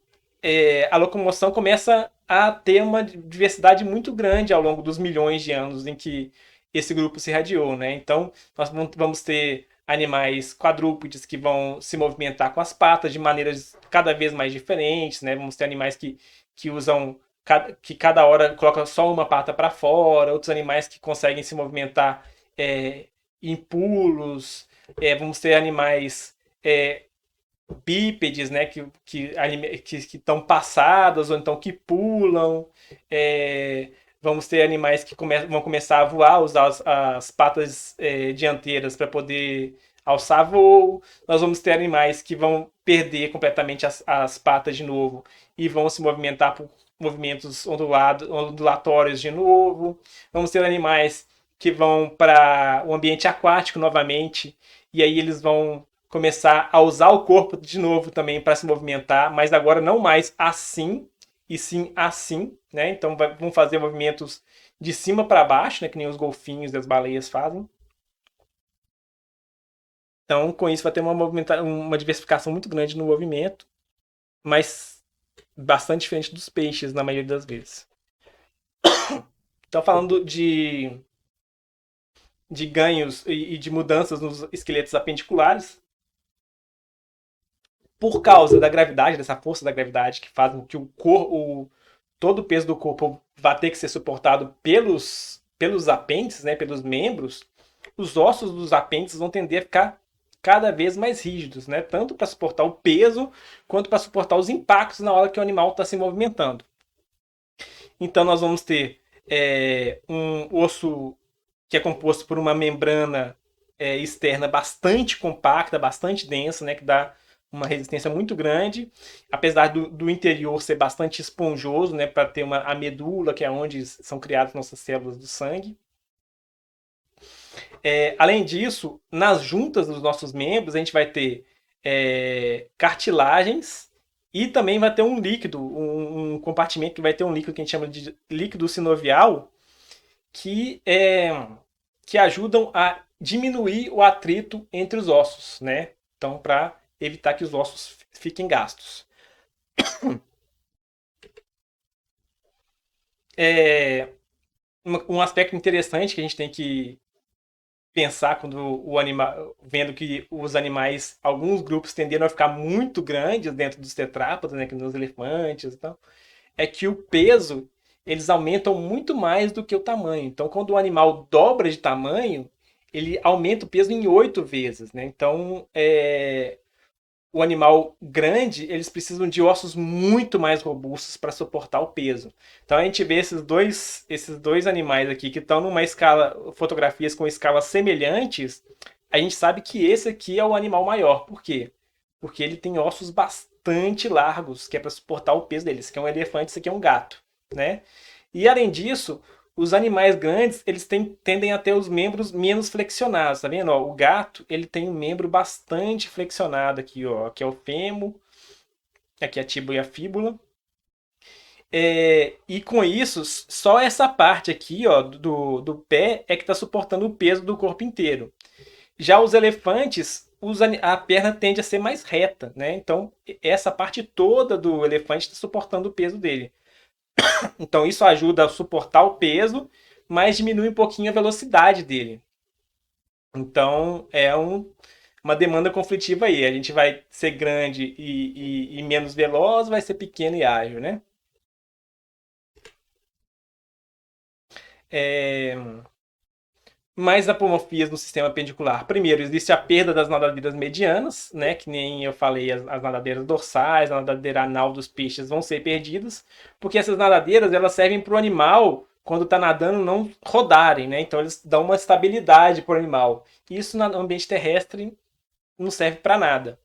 a locomoção começa a ter uma diversidade muito grande ao longo dos milhões de anos em que esse grupo se irradiou, né? Então, nós vamos ter animais quadrúpedes que vão se movimentar com as patas de maneiras cada vez mais diferentes, né? Vamos ter animais que usam que cada hora coloca só uma pata para fora, outros animais que conseguem se movimentar em pulos, vamos ter animais bípedes, né, que estão passadas ou então que pulam. Vamos ter animais que vão começar a voar, usar as patas dianteiras para poder alçar voo. Nós vamos ter animais que vão perder completamente as patas de novo e vão se movimentar movimentos ondulatórios de novo. Vamos ter animais que vão para o ambiente aquático novamente, e aí eles vão começar a usar o corpo de novo também para se movimentar, mas agora não mais assim, e sim assim, né? Então vão fazer movimentos de cima para baixo, né? Que nem os golfinhos e as baleias fazem. Então, com isso, vai ter uma diversificação muito grande no movimento, mas bastante diferente dos peixes na maioria das vezes. Então, falando de ganhos e de mudanças nos esqueletos apendiculares, por causa da gravidade, dessa força da gravidade que faz com que todo o peso do corpo vai ter que ser suportado pelos apêndices, né, pelos membros, os ossos dos apêndices vão tender a ficar cada vez mais rígidos, né, tanto para suportar o peso quanto para suportar os impactos na hora que o animal está se movimentando. Então nós vamos ter um osso que é composto por uma membrana externa bastante compacta, bastante densa, né, que dá uma resistência muito grande, apesar do interior ser bastante esponjoso, né, para ter a medula, que é onde são criadas nossas células do sangue. Além disso, nas juntas dos nossos membros, a gente vai ter cartilagens e também vai ter um líquido, um compartimento que vai ter um líquido que a gente chama de líquido sinovial, que ajudam a diminuir o atrito entre os ossos, né? Então, para evitar que os ossos fiquem gastos. Um aspecto interessante que a gente tem que pensar quando vendo que os animais, alguns grupos tenderam a ficar muito grandes dentro dos tetrápodes, né, que nos elefantes e tal, é que o peso eles aumentam muito mais do que o tamanho. Então, quando o animal dobra de tamanho, ele aumenta o peso em 8 vezes, né? Então, o animal grande, eles precisam de ossos muito mais robustos para suportar o peso. Então a gente vê esses dois animais aqui que estão numa escala, fotografias com escalas semelhantes, a gente sabe que esse aqui é o animal maior. Por quê? Porque ele tem ossos bastante largos, que é para suportar o peso dele. Esse aqui é um elefante, esse aqui é um gato, né? E além disso, os animais grandes, eles tendem a ter os membros menos flexionados, tá vendo? Ó, o gato, ele tem um membro bastante flexionado aqui, ó. Aqui é o fêmur, aqui é a tíbula e a fíbula. E com isso, só essa parte aqui, ó, do pé é que está suportando o peso do corpo inteiro. Já os elefantes, a perna tende a ser mais reta, né? Então, essa parte toda do elefante está suportando o peso dele. Então isso ajuda a suportar o peso, mas diminui um pouquinho a velocidade dele. Então uma demanda conflitiva aí. A gente vai ser grande e menos veloz, vai ser pequeno e ágil, né? Mais apomorfias no sistema pendicular. Primeiro, existe a perda das nadadeiras medianas, né? Que nem eu falei, as nadadeiras dorsais, a nadadeira anal dos peixes vão ser perdidas, porque essas nadadeiras elas servem para o animal, quando está nadando, não rodarem, né? Então eles dão uma estabilidade para o animal. Isso no ambiente terrestre não serve para nada.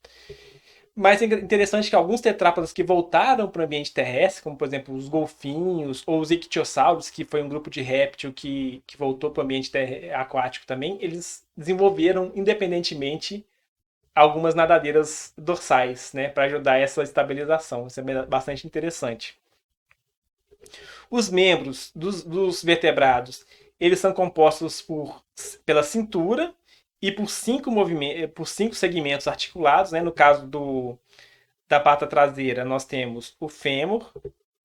Mas é interessante que alguns tetrápodes que voltaram para o ambiente terrestre, como por exemplo os golfinhos ou os ictiossauros, que foi um grupo de réptil que voltou para o ambiente aquático também, eles desenvolveram independentemente algumas nadadeiras dorsais, né, para ajudar essa estabilização. Isso é bastante interessante. Os membros dos vertebrados, eles são compostos pela cintura e por cinco segmentos articulados, né? No caso da pata traseira, nós temos o fêmur,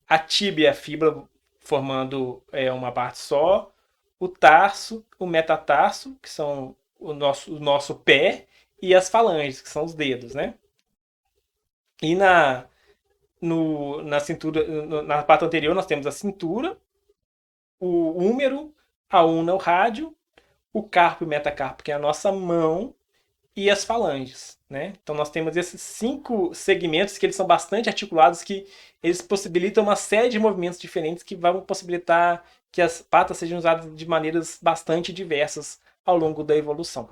a tíbia e a fíbula formando uma parte só, o tarso, o metatarso, que são o nosso pé, e as falanges, que são os dedos, né? E na cintura, na parte anterior, nós temos a cintura, o húmero, a una, o rádio, o carpo e o metacarpo, que é a nossa mão, e as falanges, né? Então nós temos esses 5 segmentos que eles são bastante articulados, que eles possibilitam uma série de movimentos diferentes que vão possibilitar que as patas sejam usadas de maneiras bastante diversas ao longo da evolução,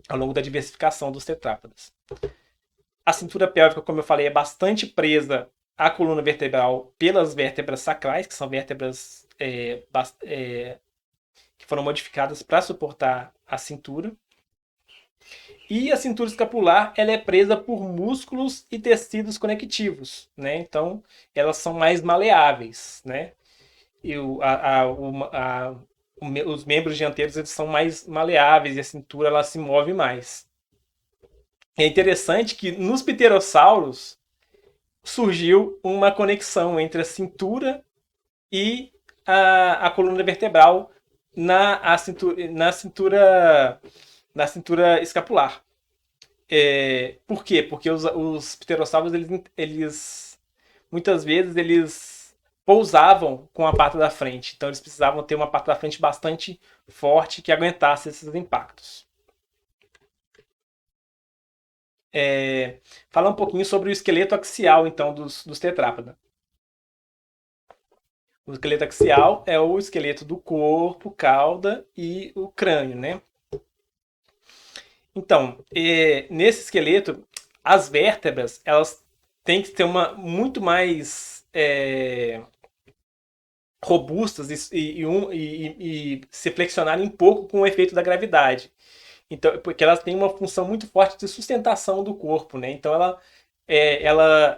ao longo da diversificação dos tetrápodes. A cintura pélvica, como eu falei, é bastante presa a coluna vertebral pelas vértebras sacrais, que são vértebras que foram modificadas para suportar a cintura. E a cintura escapular ela é presa por músculos e tecidos conectivos, né? Então elas são mais maleáveis, né? E os membros dianteiros eles são mais maleáveis e a cintura ela se move mais. É interessante que nos pterossauros surgiu uma conexão entre a cintura e a coluna vertebral na cintura escapular. Por quê? Porque os pterossauros eles muitas vezes eles pousavam com a pata da frente, então eles precisavam ter uma pata da frente bastante forte que aguentasse esses impactos. Falar um pouquinho sobre o esqueleto axial, então, dos tetrápoda. O esqueleto axial é o esqueleto do corpo, cauda e o crânio, né? Então, nesse esqueleto, as vértebras, elas têm que ter muito mais robustas e se flexionarem um pouco com o efeito da gravidade. Então, porque elas têm uma função muito forte de sustentação do corpo, né? Então ela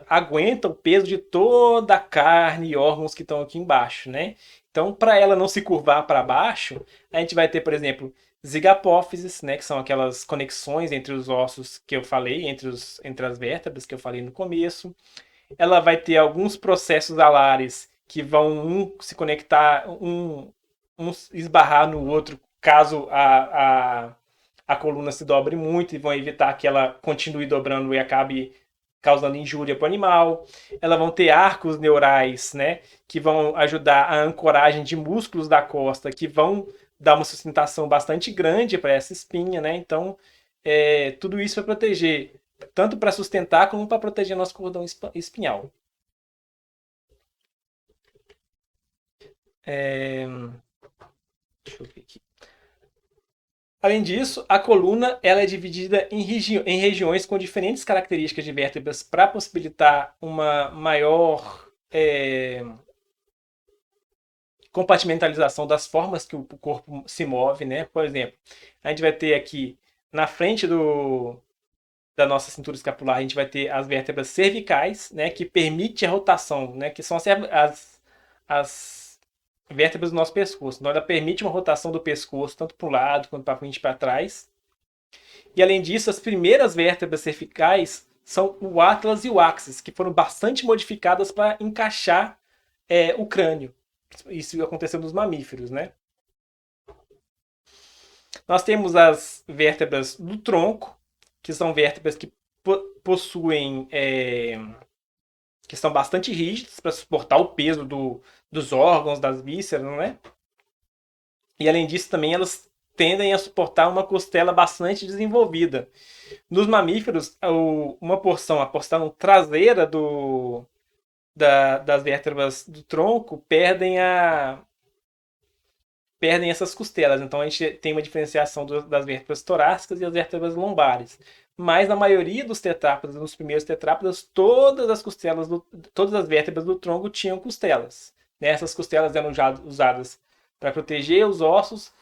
aguenta o peso de toda a carne e órgãos que estão aqui embaixo, né? Então, para ela não se curvar para baixo, a gente vai ter, por exemplo, zigapófises, né? Que são aquelas conexões entre os ossos que eu falei, entre as vértebras que eu falei no começo. Ela vai ter alguns processos alares que vão se conectar, um esbarrar no outro, caso a coluna se dobre muito e vão evitar que ela continue dobrando e acabe causando injúria para o animal. Elas vão ter arcos neurais, né, que vão ajudar a ancoragem de músculos da costa, que vão dar uma sustentação bastante grande para essa espinha, né? Então, tudo isso para proteger, tanto para sustentar como para proteger nosso cordão espinhal. Deixa eu ver aqui. Além disso, a coluna ela é dividida em regiões com diferentes características de vértebras para possibilitar uma maior compartimentalização das formas que o corpo se move, né? Por exemplo, a gente vai ter aqui na frente da nossa cintura escapular, a gente vai ter as vértebras cervicais, né? Que permite a rotação, né? Que são as vértebras do nosso pescoço. Então, ela permite uma rotação do pescoço, tanto para o lado quanto para frente e para trás. E, além disso, as primeiras vértebras cervicais são o atlas e o axis, que foram bastante modificadas para encaixar o crânio. Isso aconteceu nos mamíferos, né? Nós temos as vértebras do tronco, que são vértebras que possuem... que são bastante rígidas para suportar o peso dos órgãos, das vísceras, né? E além disso, também elas tendem a suportar uma costela bastante desenvolvida. Nos mamíferos, a porção traseira das vértebras do tronco perdem essas costelas. Então a gente tem uma diferenciação das vértebras torácicas e as vértebras lombares. Mas na maioria dos tetrápodas, nos primeiros tetrápodas, todas as vértebras do tronco tinham costelas. Essas costelas eram usadas para proteger os ossos,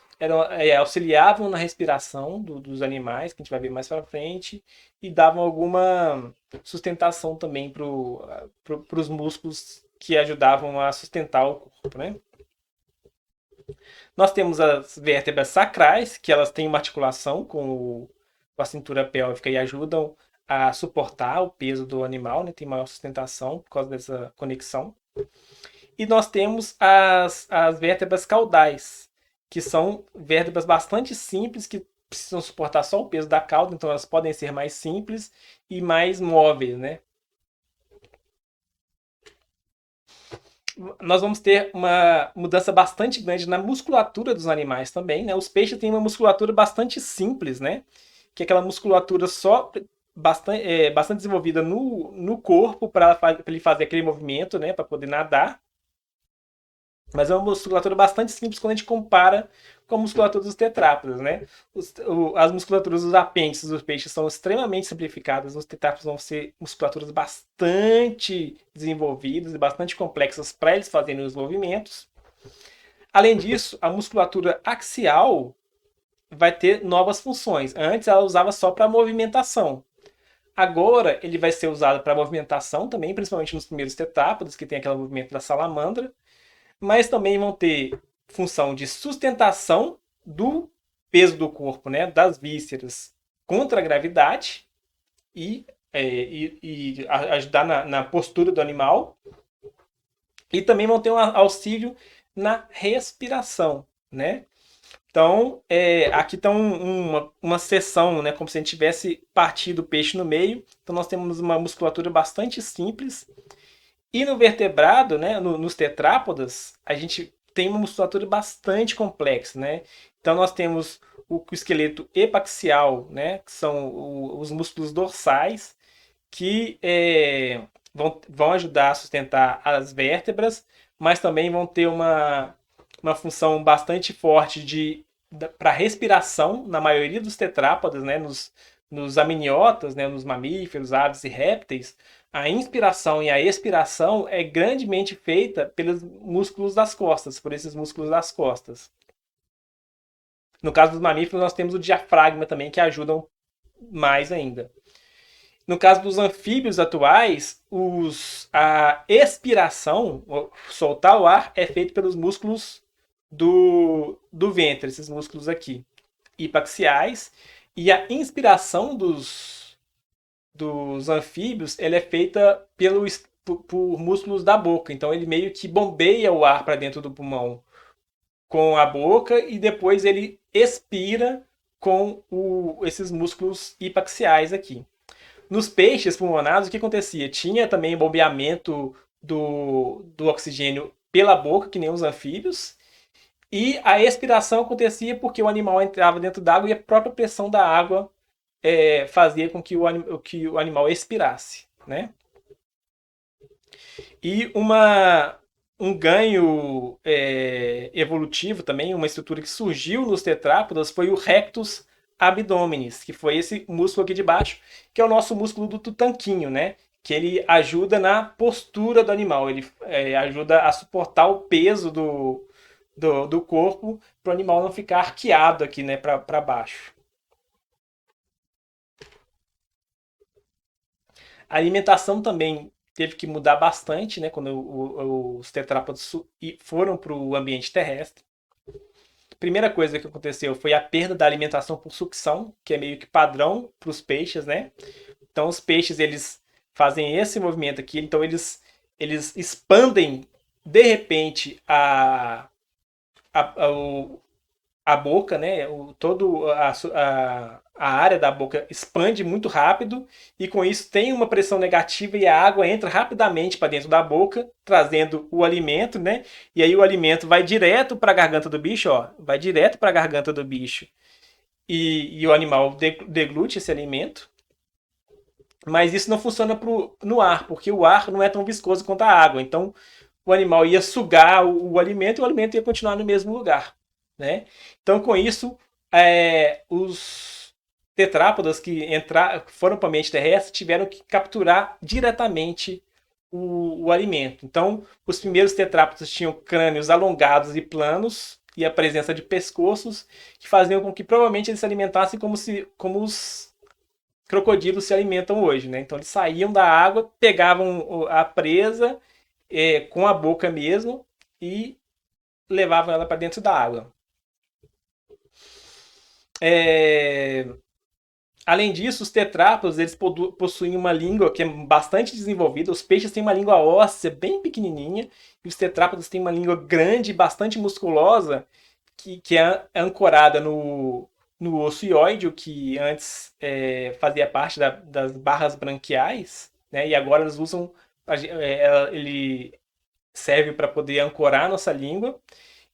auxiliavam na respiração dos animais, que a gente vai ver mais para frente, e davam alguma sustentação também para os músculos que ajudavam a sustentar o corpo, né? Nós temos as vértebras sacrais, que elas têm uma articulação com a cintura pélvica e ajudam a suportar o peso do animal, né? Tem maior sustentação por causa dessa conexão. E nós temos as vértebras caudais, que são vértebras bastante simples, que precisam suportar só o peso da cauda, então elas podem ser mais simples e mais móveis, né? Nós vamos ter uma mudança bastante grande na musculatura dos animais também, né? Os peixes têm uma musculatura bastante simples, né? Que é aquela musculatura só bastante desenvolvida no corpo para ele fazer aquele movimento, né? Para poder nadar. Mas é uma musculatura bastante simples quando a gente compara com a musculatura dos tetrápodes, né? As musculaturas dos apêndices dos peixes são extremamente simplificadas, os tetrápodes vão ser musculaturas bastante desenvolvidas e bastante complexas para eles fazerem os movimentos. Além disso, a musculatura axial vai ter novas funções. Antes ela usava só para movimentação. Agora ele vai ser usado para movimentação também, principalmente nos primeiros tetrápodes, que tem aquele movimento da salamandra, mas também vão ter função de sustentação do peso do corpo, né, das vísceras contra a gravidade e ajudar na postura do animal. E também vão ter um auxílio na respiração, né? Então, aqui está uma seção, né, como se a gente tivesse partido o peixe no meio. Então, nós temos uma musculatura bastante simples. E no vertebrado, né, nos tetrápodas, a gente tem uma musculatura bastante complexa, né? Então, nós temos o esqueleto epaxial, né, que são os músculos dorsais, que vão ajudar a sustentar as vértebras, mas também vão ter uma função bastante forte para respiração na maioria dos tetrápodes, né, nos amniotas, né, nos mamíferos, aves e répteis. A inspiração e a expiração é grandemente feita pelos músculos das costas, por esses músculos das costas. No caso dos mamíferos, nós temos o diafragma também, que ajudam mais ainda. No caso dos anfíbios atuais, a expiração, soltar o ar, é feito pelos músculos do ventre, esses músculos aqui, hipaxiais, e a inspiração dos anfíbios ela é feita por músculos da boca. Então ele meio que bombeia o ar para dentro do pulmão com a boca e depois ele expira com esses músculos hipaxiais aqui. Nos peixes pulmonados, o que acontecia? Tinha também bombeamento do oxigênio pela boca, que nem os anfíbios, e a expiração acontecia porque o animal entrava dentro d'água e a própria pressão da água fazia com que o animal expirasse, né? E um ganho evolutivo também, uma estrutura que surgiu nos tetrápodas foi o rectus abdominis, que foi esse músculo aqui de baixo, que é o nosso músculo do tutanquinho, né? Que ele ajuda na postura do animal, ele ajuda a suportar o peso do corpo para o animal não ficar arqueado aqui, né, para baixo. A alimentação também teve que mudar bastante, né, quando os tetrápodes foram para o ambiente terrestre. Primeira coisa que aconteceu foi a perda da alimentação por sucção, que é meio que padrão para os peixes, né? Então os peixes eles fazem esse movimento aqui, então eles expandem de repente a, a boca, né? Todo a área da boca expande muito rápido e com isso tem uma pressão negativa e a água entra rapidamente para dentro da boca, trazendo o alimento, né? E aí o alimento vai direto para a garganta do bicho, ó, vai direto para a garganta do bicho. E o animal deglute esse alimento. Mas isso não funciona no ar, porque o ar não é tão viscoso quanto a água. Então o animal ia sugar o alimento e o alimento ia continuar no mesmo lugar, né? Então com isso os tetrápodas que foram para o ambiente terrestre tiveram que capturar diretamente o alimento. Então os primeiros tetrápodas tinham crânios alongados e planos e a presença de pescoços que faziam com que provavelmente eles se alimentassem como os crocodilos se alimentam hoje, né? Então eles saíam da água, pegavam a presa com a boca mesmo e levavam ela para dentro da água. Além disso, os tetrápodes eles possuem uma língua que é bastante desenvolvida. Os peixes têm uma língua óssea bem pequenininha e os tetrápodes têm uma língua grande e bastante musculosa que é ancorada no osso ióideo, que antes fazia parte das barras branquiais, né? E agora eles usam ele serve para poder ancorar a nossa língua.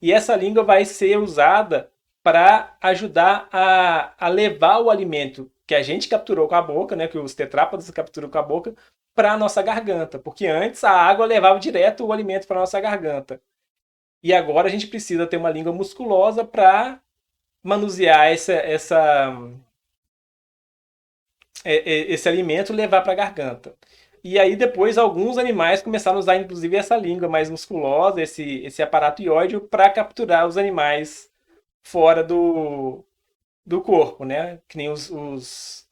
E essa língua vai ser usada para ajudar a levar o alimento que a gente capturou com a boca, né, que os tetrápodes capturam com a boca, para a nossa garganta. Porque antes a água levava direto o alimento para a nossa garganta. E agora a gente precisa ter uma língua musculosa para manusear esse alimento e levar para a garganta. E aí depois alguns animais começaram a usar inclusive essa língua mais musculosa, esse aparato iódio, para capturar os animais fora do corpo, né? Que nem os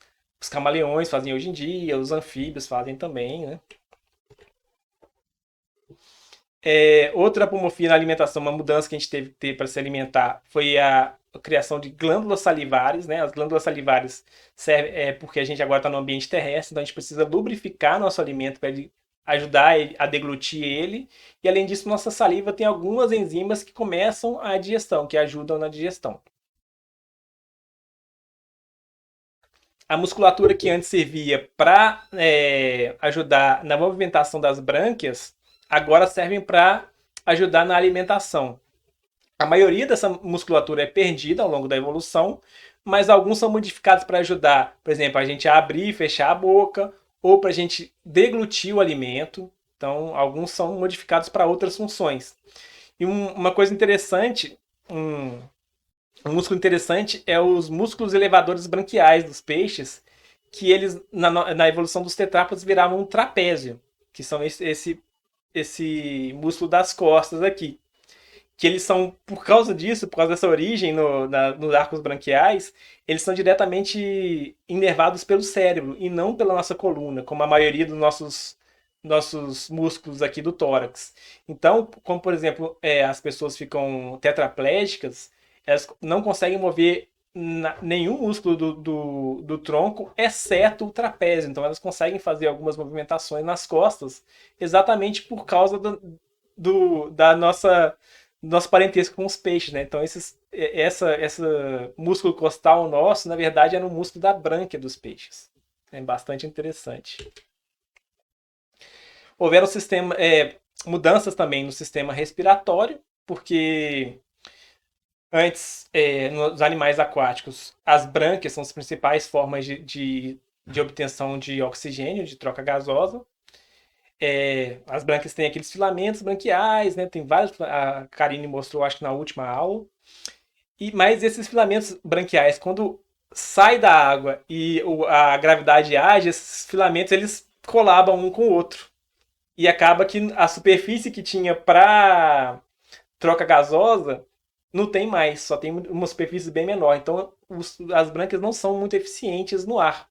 camaleões fazem hoje em dia, os anfíbios fazem também, né? Outra apomorfia na alimentação, uma mudança que a gente teve que ter para se alimentar, foi a criação de glândulas salivares, né? As glândulas salivares servem porque a gente agora está no ambiente terrestre, então a gente precisa lubrificar nosso alimento para ele ajudar ele a deglutir ele. E além disso, nossa saliva tem algumas enzimas que começam a digestão, que ajudam na digestão. A musculatura que antes servia para ajudar na movimentação das brânquias, agora servem para ajudar na alimentação. A maioria dessa musculatura é perdida ao longo da evolução, mas alguns são modificados para ajudar, por exemplo, a gente a abrir e fechar a boca, ou para a gente deglutir o alimento. Então, alguns são modificados para outras funções. E uma coisa interessante, um músculo interessante é os músculos elevadores branquiais dos peixes, que eles, na evolução dos tetrápodes, viravam um trapézio, que são esse músculo das costas aqui. Que eles são, por causa disso, por causa dessa origem nos arcos branquiais, eles são diretamente inervados pelo cérebro e não pela nossa coluna, como a maioria dos nossos músculos aqui do tórax. Então, como por exemplo, as pessoas ficam tetraplégicas, elas não conseguem mover nenhum músculo do tronco, exceto o trapézio. Então, elas conseguem fazer algumas movimentações nas costas, exatamente por causa da nosso parentesco com os peixes, né? Então, essa músculo costal nosso, na verdade, era um músculo da brânquia dos peixes. É bastante interessante. Houveram mudanças também no sistema respiratório, porque antes, nos animais aquáticos, as brânquias são as principais formas de obtenção de oxigênio, de troca gasosa. As brânquias têm aqueles filamentos branquiais, né? Tem vários, a Karine mostrou, acho que na última aula. Mas esses filamentos branquiais, quando sai da água e a gravidade age, esses filamentos eles colabam um com o outro. E acaba que a superfície que tinha para troca gasosa não tem mais, só tem uma superfície bem menor. Então as brânquias não são muito eficientes no ar.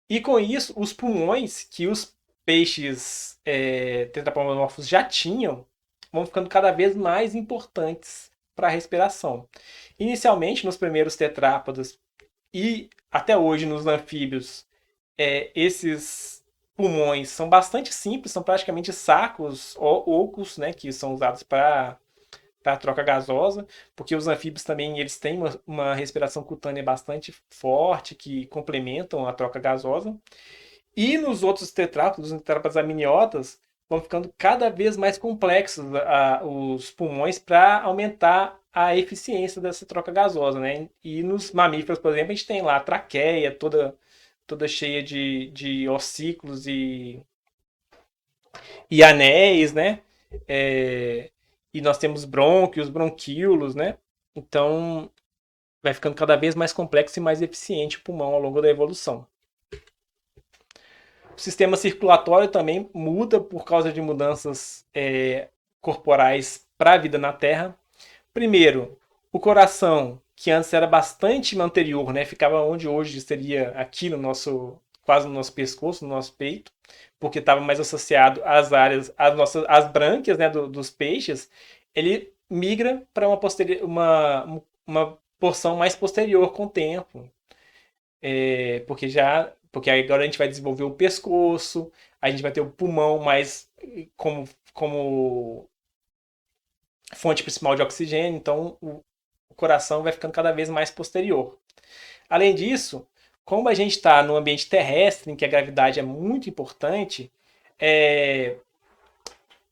E com isso, os pulmões que os peixes tetrapomorfos já tinham vão ficando cada vez mais importantes para a respiração. Inicialmente, nos primeiros tetrápodes e até hoje nos anfíbios, esses pulmões são bastante simples, são praticamente sacos ocos, né, que são usados para a troca gasosa, porque os anfíbios também eles têm uma respiração cutânea bastante forte, que complementam a troca gasosa. E nos outros tetrápodes, nos tetrápodes amniotas, vão ficando cada vez mais complexos os pulmões para aumentar a eficiência dessa troca gasosa, né? E nos mamíferos, por exemplo, a gente tem lá a traqueia toda cheia de ossículos e anéis, né? E nós temos brônquios, bronquíolos, né? Então, vai ficando cada vez mais complexo e mais eficiente o pulmão ao longo da evolução. O sistema circulatório também muda por causa de mudanças corporais para a vida na Terra. Primeiro, o coração, que antes era bastante anterior, né? Ficava onde hoje seria aqui quase no nosso pescoço, no nosso peito, porque estava mais associado às áreas, às brânquias, né, dos peixes. Ele migra para uma porção mais posterior com o tempo, porque agora a gente vai desenvolver o pescoço, a gente vai ter o pulmão mais como fonte principal de oxigênio, então o coração vai ficando cada vez mais posterior. Além disso, como a gente está no ambiente terrestre, em que a gravidade é muito importante,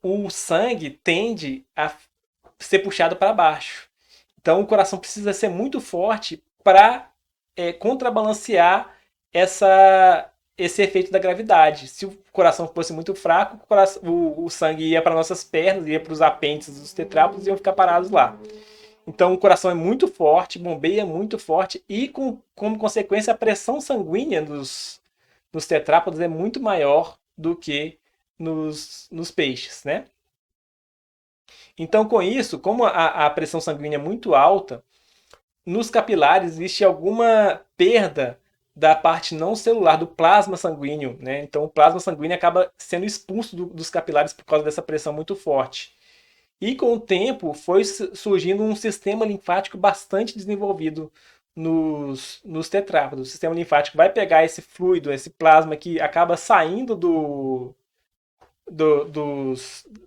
o sangue tende a ser puxado para baixo. Então o coração precisa ser muito forte para contrabalancear esse efeito da gravidade. Se o coração fosse muito fraco, o sangue ia para nossas pernas, ia para os apêndices dos tetrápodos e iam ficar parados lá. Então o coração é muito forte, bombeia muito forte e como consequência a pressão sanguínea nos tetrápodos é muito maior do que nos peixes, né? Então com isso, como a pressão sanguínea é muito alta, nos capilares existe alguma perda da parte não celular, do plasma sanguíneo, né? Então o plasma sanguíneo acaba sendo expulso dos capilares por causa dessa pressão muito forte. E com o tempo foi surgindo um sistema linfático bastante desenvolvido nos tetrápodos. O sistema linfático vai pegar esse fluido, esse plasma que acaba saindo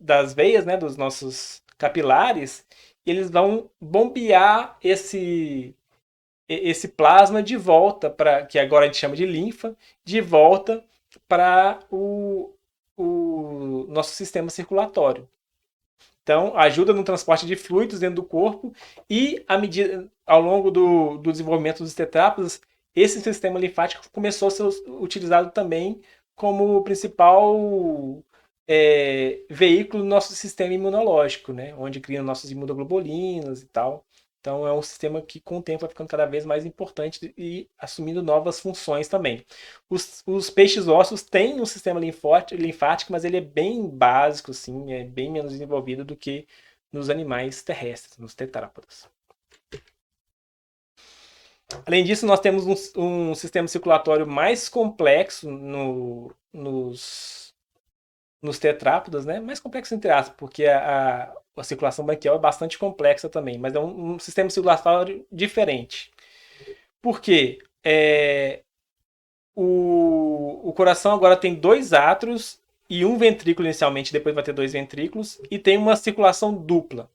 das veias, né, dos nossos capilares, e eles vão bombear esse plasma de volta para, que agora a gente chama de linfa, de volta para o nosso sistema circulatório. Então, ajuda no transporte de fluidos dentro do corpo e, ao longo do desenvolvimento dos tetrápodos, esse sistema linfático começou a ser utilizado também como principal veículo do nosso sistema imunológico, né? Onde criam nossas imunoglobulinas e tal. Então, é um sistema que, com o tempo, vai ficando cada vez mais importante e assumindo novas funções também. Os peixes ossos têm um sistema linfático, mas ele é bem básico, assim, é bem menos desenvolvido do que nos animais terrestres, nos tetrápodos. Além disso, nós temos um sistema circulatório mais complexo nos tetrápodos, né? Mais complexo entre aspas, porque a circulação branquial é bastante complexa também, mas é um sistema circulatório diferente. Por quê? O coração agora tem 2 átrios e um ventrículo inicialmente, depois vai ter 2 ventrículos, e tem uma circulação dupla,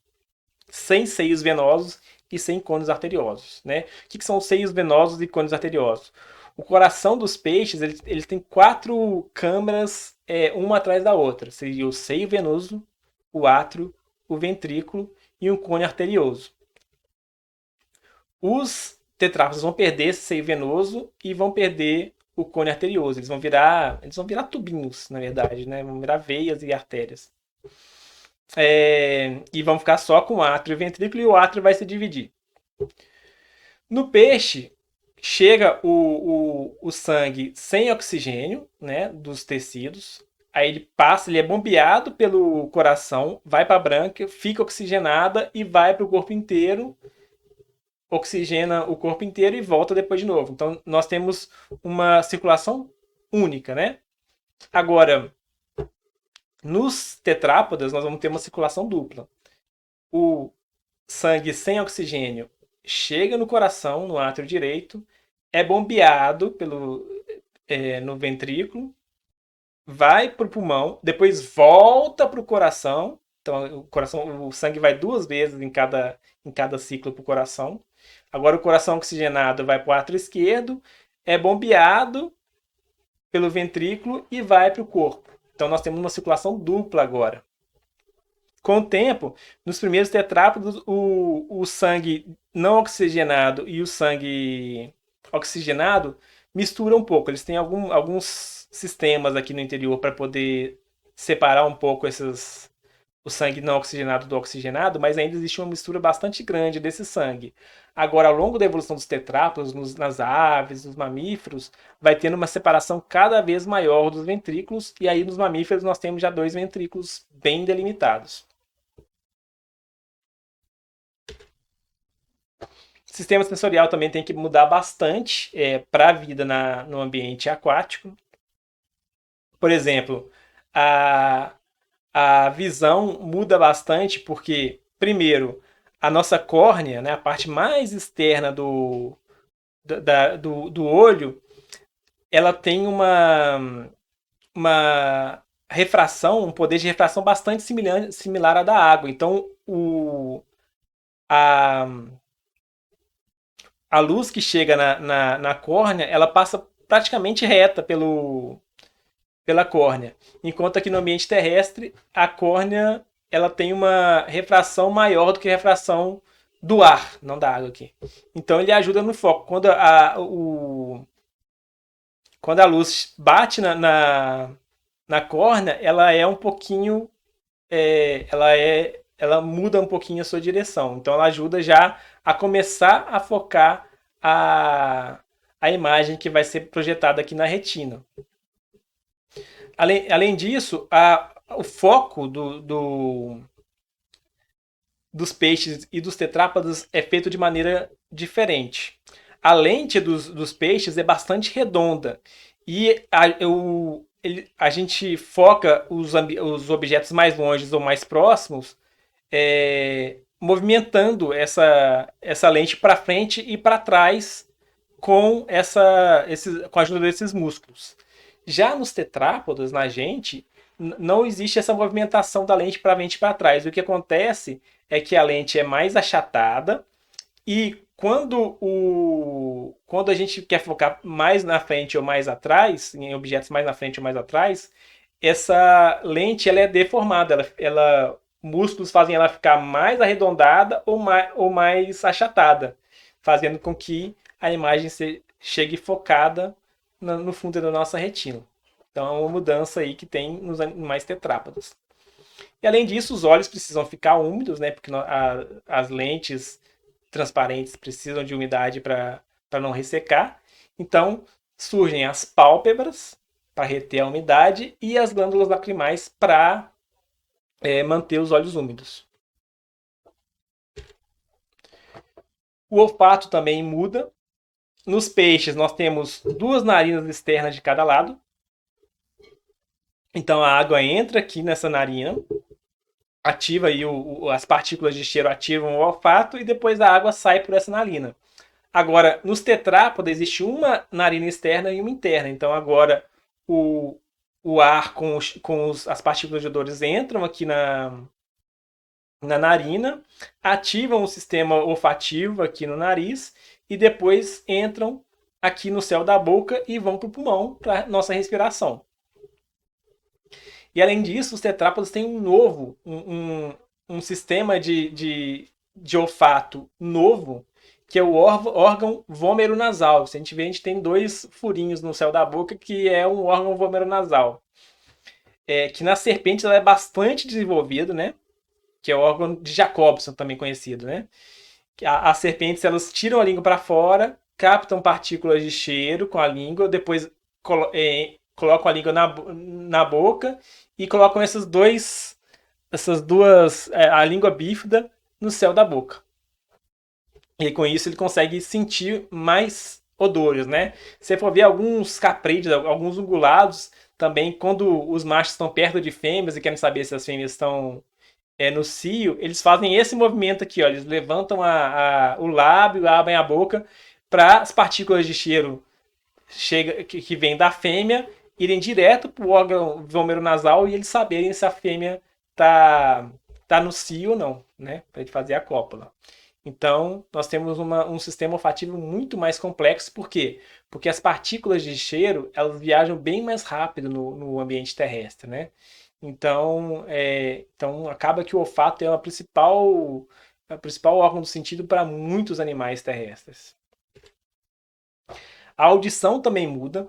sem seios venosos e sem cônios arteriosos, né? O que são os seios venosos e cônios arteriosos? O coração dos peixes ele tem 4 câmaras, uma atrás da outra. Seria o seio venoso, o átrio, o ventrículo e um cônio arterioso. Os tetrápodos vão perder esse seio venoso e vão perder o cônio arterioso. Eles vão virar tubinhos, na verdade, né? Vão virar veias e artérias. E vão ficar só com o átrio e o ventrículo, e o átrio vai se dividir. No peixe, chega o sangue sem oxigênio, né, dos tecidos. Aí ele é bombeado pelo coração, vai para a brânquia, fica oxigenada e vai para o corpo inteiro, oxigena o corpo inteiro e volta depois de novo. Então nós temos uma circulação única, né? Agora, nos tetrápodas nós vamos ter uma circulação dupla. O sangue sem oxigênio chega no coração, no átrio direito, é bombeado no ventrículo, vai para o pulmão, depois volta para o coração. Então o sangue vai 2 vezes em cada ciclo para o coração. Agora o coração oxigenado vai para o átrio esquerdo, é bombeado pelo ventrículo e vai para o corpo. Então nós temos uma circulação dupla agora. Com o tempo, nos primeiros tetrápodos, o sangue não oxigenado e o sangue oxigenado misturam um pouco. Eles têm alguns sistemas aqui no interior para poder separar um pouco o sangue não oxigenado do oxigenado, mas ainda existe uma mistura bastante grande desse sangue. Agora, ao longo da evolução dos tetrápodos, nas aves, nos mamíferos, vai tendo uma separação cada vez maior dos ventrículos, e aí nos mamíferos nós temos já 2 ventrículos bem delimitados. O sistema sensorial também tem que mudar bastante para a vida no ambiente aquático. Por exemplo, a visão muda bastante porque, primeiro, a nossa córnea, né, a parte mais externa do olho, ela tem uma refração, um poder de refração bastante similar à da água. Então, a luz que chega na córnea, ela passa praticamente reta pela córnea. Enquanto aqui no ambiente terrestre, a córnea ela tem uma refração maior do que a refração do ar, não da água aqui. Então ele ajuda no foco. quando a luz bate na córnea, ela é um pouquinho, ela muda um pouquinho a sua direção. Então ela ajuda já a começar a focar a imagem que vai ser projetada aqui na retina. Além disso, o foco dos peixes e dos tetrápodes é feito de maneira diferente. A lente dos peixes é bastante redonda e a gente foca os objetos mais longe ou mais próximos, movimentando essa lente para frente e para trás com com a ajuda desses músculos. Já nos tetrápodes, na gente, não existe essa movimentação da lente para frente e para trás. O que acontece é que a lente é mais achatada e quando a gente quer focar mais na frente ou mais atrás, em objetos mais na frente ou mais atrás, essa lente ela é deformada. Músculos fazem ela ficar mais arredondada ou mais achatada, fazendo com que a imagem chegue focada no fundo da nossa retina. Então é uma mudança aí que tem nos animais tetrápodes. E além disso, os olhos precisam ficar úmidos, né? Porque as lentes transparentes precisam de umidade para não ressecar. Então surgem as pálpebras para reter a umidade e as glândulas lacrimais para manter os olhos úmidos. O olfato também muda. Nos peixes, nós temos 2 narinas externas de cada lado. Então a água entra aqui nessa narina, ativa aí as partículas de cheiro ativam o olfato e depois a água sai por essa narina. Agora, nos tetrápodes existe uma narina externa e uma interna. Então agora o ar com as partículas de odores entram aqui na narina, ativam o sistema olfativo aqui no nariz e depois entram aqui no céu da boca e vão para o pulmão, para nossa respiração. E além disso, os tetrápodes têm um sistema de olfato novo, que é o órgão vômero-nasal. Se a gente vê, a gente tem 2 furinhos no céu da boca, que é um órgão vômero-nasal. Que nas serpentes ela é bastante desenvolvido, né? Que é o órgão de Jacobson, também conhecido, né? As serpentes, elas tiram a língua para fora, captam partículas de cheiro com a língua, depois colocam a língua na boca e colocam essas duas, a língua bífida no céu da boca. E com isso ele consegue sentir mais odores, né? Se você for ver alguns caprídeos, alguns ungulados, também quando os machos estão perto de fêmeas e querem saber se as fêmeas estão no cio, eles fazem esse movimento aqui, ó, eles levantam o lábio, abrem a boca para as partículas de cheiro que vêm da fêmea irem direto para o órgão vômero-nasal e eles saberem se a fêmea tá no cio ou não, né? Para ele fazer a cópula. Então, nós temos um sistema olfativo muito mais complexo. Por quê? Porque as partículas de cheiro, elas viajam bem mais rápido no ambiente terrestre, né? Então acaba que o olfato é o principal órgão do sentido para muitos animais terrestres. A audição também muda.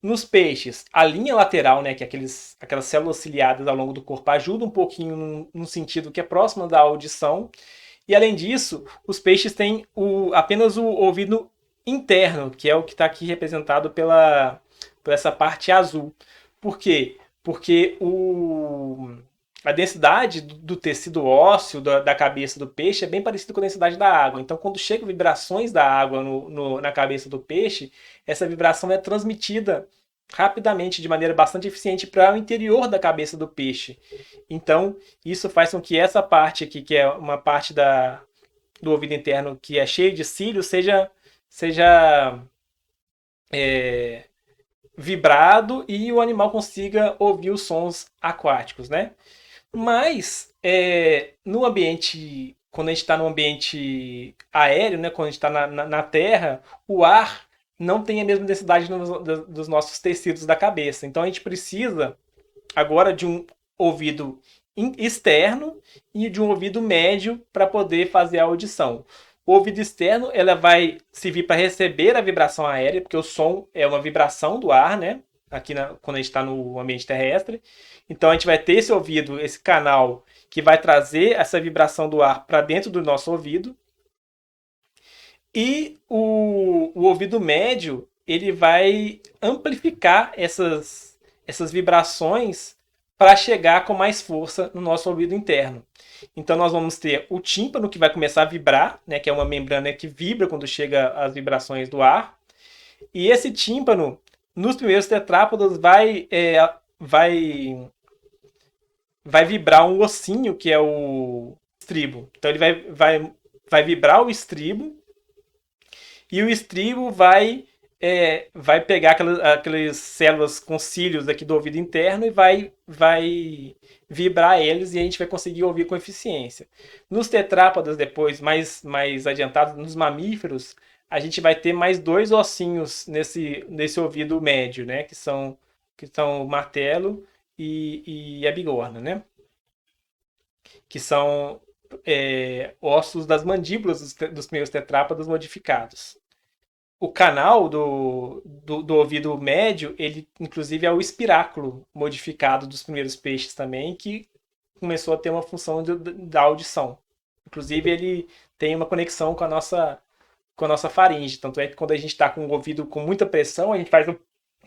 Nos peixes, a linha lateral, né, que é aquelas células ciliadas ao longo do corpo, ajuda um pouquinho no sentido que é próximo da audição. E além disso, os peixes têm apenas o ouvido interno, que é o que está aqui representado por essa parte azul. Por quê? Porque a densidade do tecido ósseo da cabeça do peixe é bem parecida com a densidade da água. Então, quando chegam vibrações da água na cabeça do peixe, essa vibração é transmitida rapidamente, de maneira bastante eficiente, para o interior da cabeça do peixe. Então, isso faz com que essa parte aqui, que é uma parte do ouvido interno que é cheio de cílios, seja vibrado e o animal consiga ouvir os sons aquáticos, né? Mas no ambiente, quando a gente está no ambiente aéreo, né, quando a gente está na terra, o ar não tem a mesma densidade dos nossos tecidos da cabeça. Então a gente precisa agora de um ouvido externo e de um ouvido médio para poder fazer a audição. O ouvido externo, ela vai servir para receber a vibração aérea, porque o som é uma vibração do ar, né? Quando a gente está no ambiente terrestre. Então a gente vai ter esse ouvido, esse canal que vai trazer essa vibração do ar para dentro do nosso ouvido. E o ouvido médio, ele vai amplificar essas vibrações para chegar com mais força no nosso ouvido interno. Então nós vamos ter o tímpano que vai começar a vibrar, né, que é uma membrana que vibra quando chega as vibrações do ar. E esse tímpano, nos primeiros tetrápodos, vai vibrar um ossinho que é o estribo. Então ele vai vibrar o estribo e o estribo vai pegar aquelas células com cílios aqui do ouvido interno e vai vibrar eles e a gente vai conseguir ouvir com eficiência. Nos tetrápodas, depois, mais adiantados, nos mamíferos, a gente vai ter mais 2 ossinhos nesse ouvido médio, né? Que são o martelo e a bigorna, né? Que são ossos das mandíbulas dos primeiros tetrápodas modificados. O canal do ouvido médio, ele inclusive é o espiráculo modificado dos primeiros peixes também, que começou a ter uma função da audição. Inclusive ele tem uma conexão com a nossa faringe. Tanto é que quando a gente está com o ouvido com muita pressão, a gente faz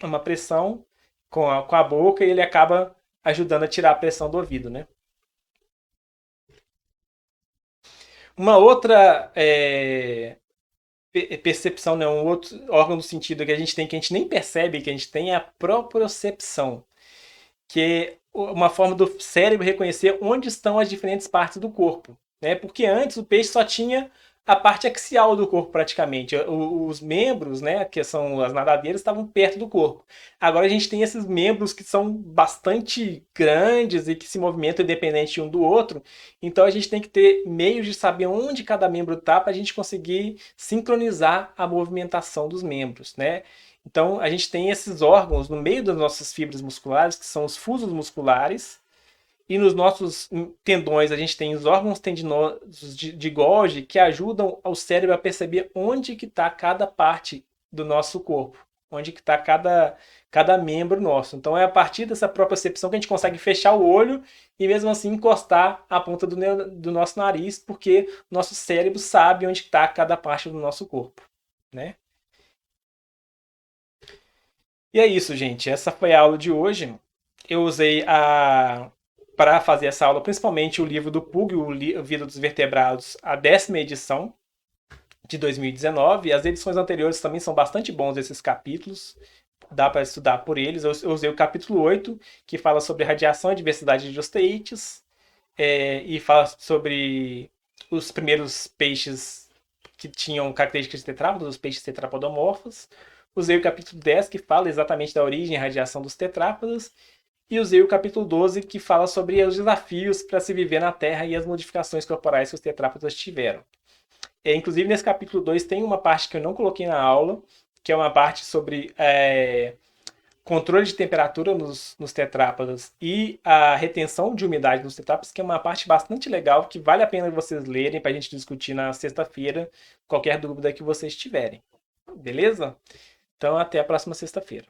uma pressão com a boca e ele acaba ajudando a tirar a pressão do ouvido, né? Uma outra percepção, né? Um outro órgão do sentido que a gente tem, que a gente nem percebe que a gente tem, é a propriocepção, que é uma forma do cérebro reconhecer onde estão as diferentes partes do corpo, né? Porque antes o peixe só tinha a parte axial do corpo praticamente. Os membros, né, que são as nadadeiras, estavam perto do corpo. Agora a gente tem esses membros que são bastante grandes e que se movimentam independente um do outro. Então a gente tem que ter meios de saber onde cada membro está para a gente conseguir sincronizar a movimentação dos membros, né? Então a gente tem esses órgãos no meio das nossas fibras musculares, que são os fusos musculares. E nos nossos tendões a gente tem os órgãos tendinosos de Golgi, que ajudam ao cérebro a perceber onde que está cada parte do nosso corpo, onde que está cada membro nosso. Então é a partir dessa propriocepção que a gente consegue fechar o olho e mesmo assim encostar a ponta do nosso nariz, porque nosso cérebro sabe onde está cada parte do nosso corpo, né? E é isso, gente. Essa foi a aula de hoje. Eu usei para fazer essa aula, principalmente o livro do Pug, o Vida dos Vertebrados, a 10ª edição de 2019. As edições anteriores também são bastante bons esses capítulos, dá para estudar por eles. Eu usei o capítulo 8, que fala sobre radiação e diversidade de osteites, e fala sobre os primeiros peixes que tinham características de tetrápodos, os peixes tetrapodomorfos. Usei o capítulo 10, que fala exatamente da origem e radiação dos tetrápodos. E usei o capítulo 12, que fala sobre os desafios para se viver na Terra e as modificações corporais que os tetrápodos tiveram. Inclusive, nesse capítulo 2 tem uma parte que eu não coloquei na aula, que é uma parte sobre controle de temperatura nos tetrápodos e a retenção de umidade nos tetrápodos, que é uma parte bastante legal, que vale a pena vocês lerem para a gente discutir na sexta-feira, qualquer dúvida que vocês tiverem. Beleza? Então, até a próxima sexta-feira.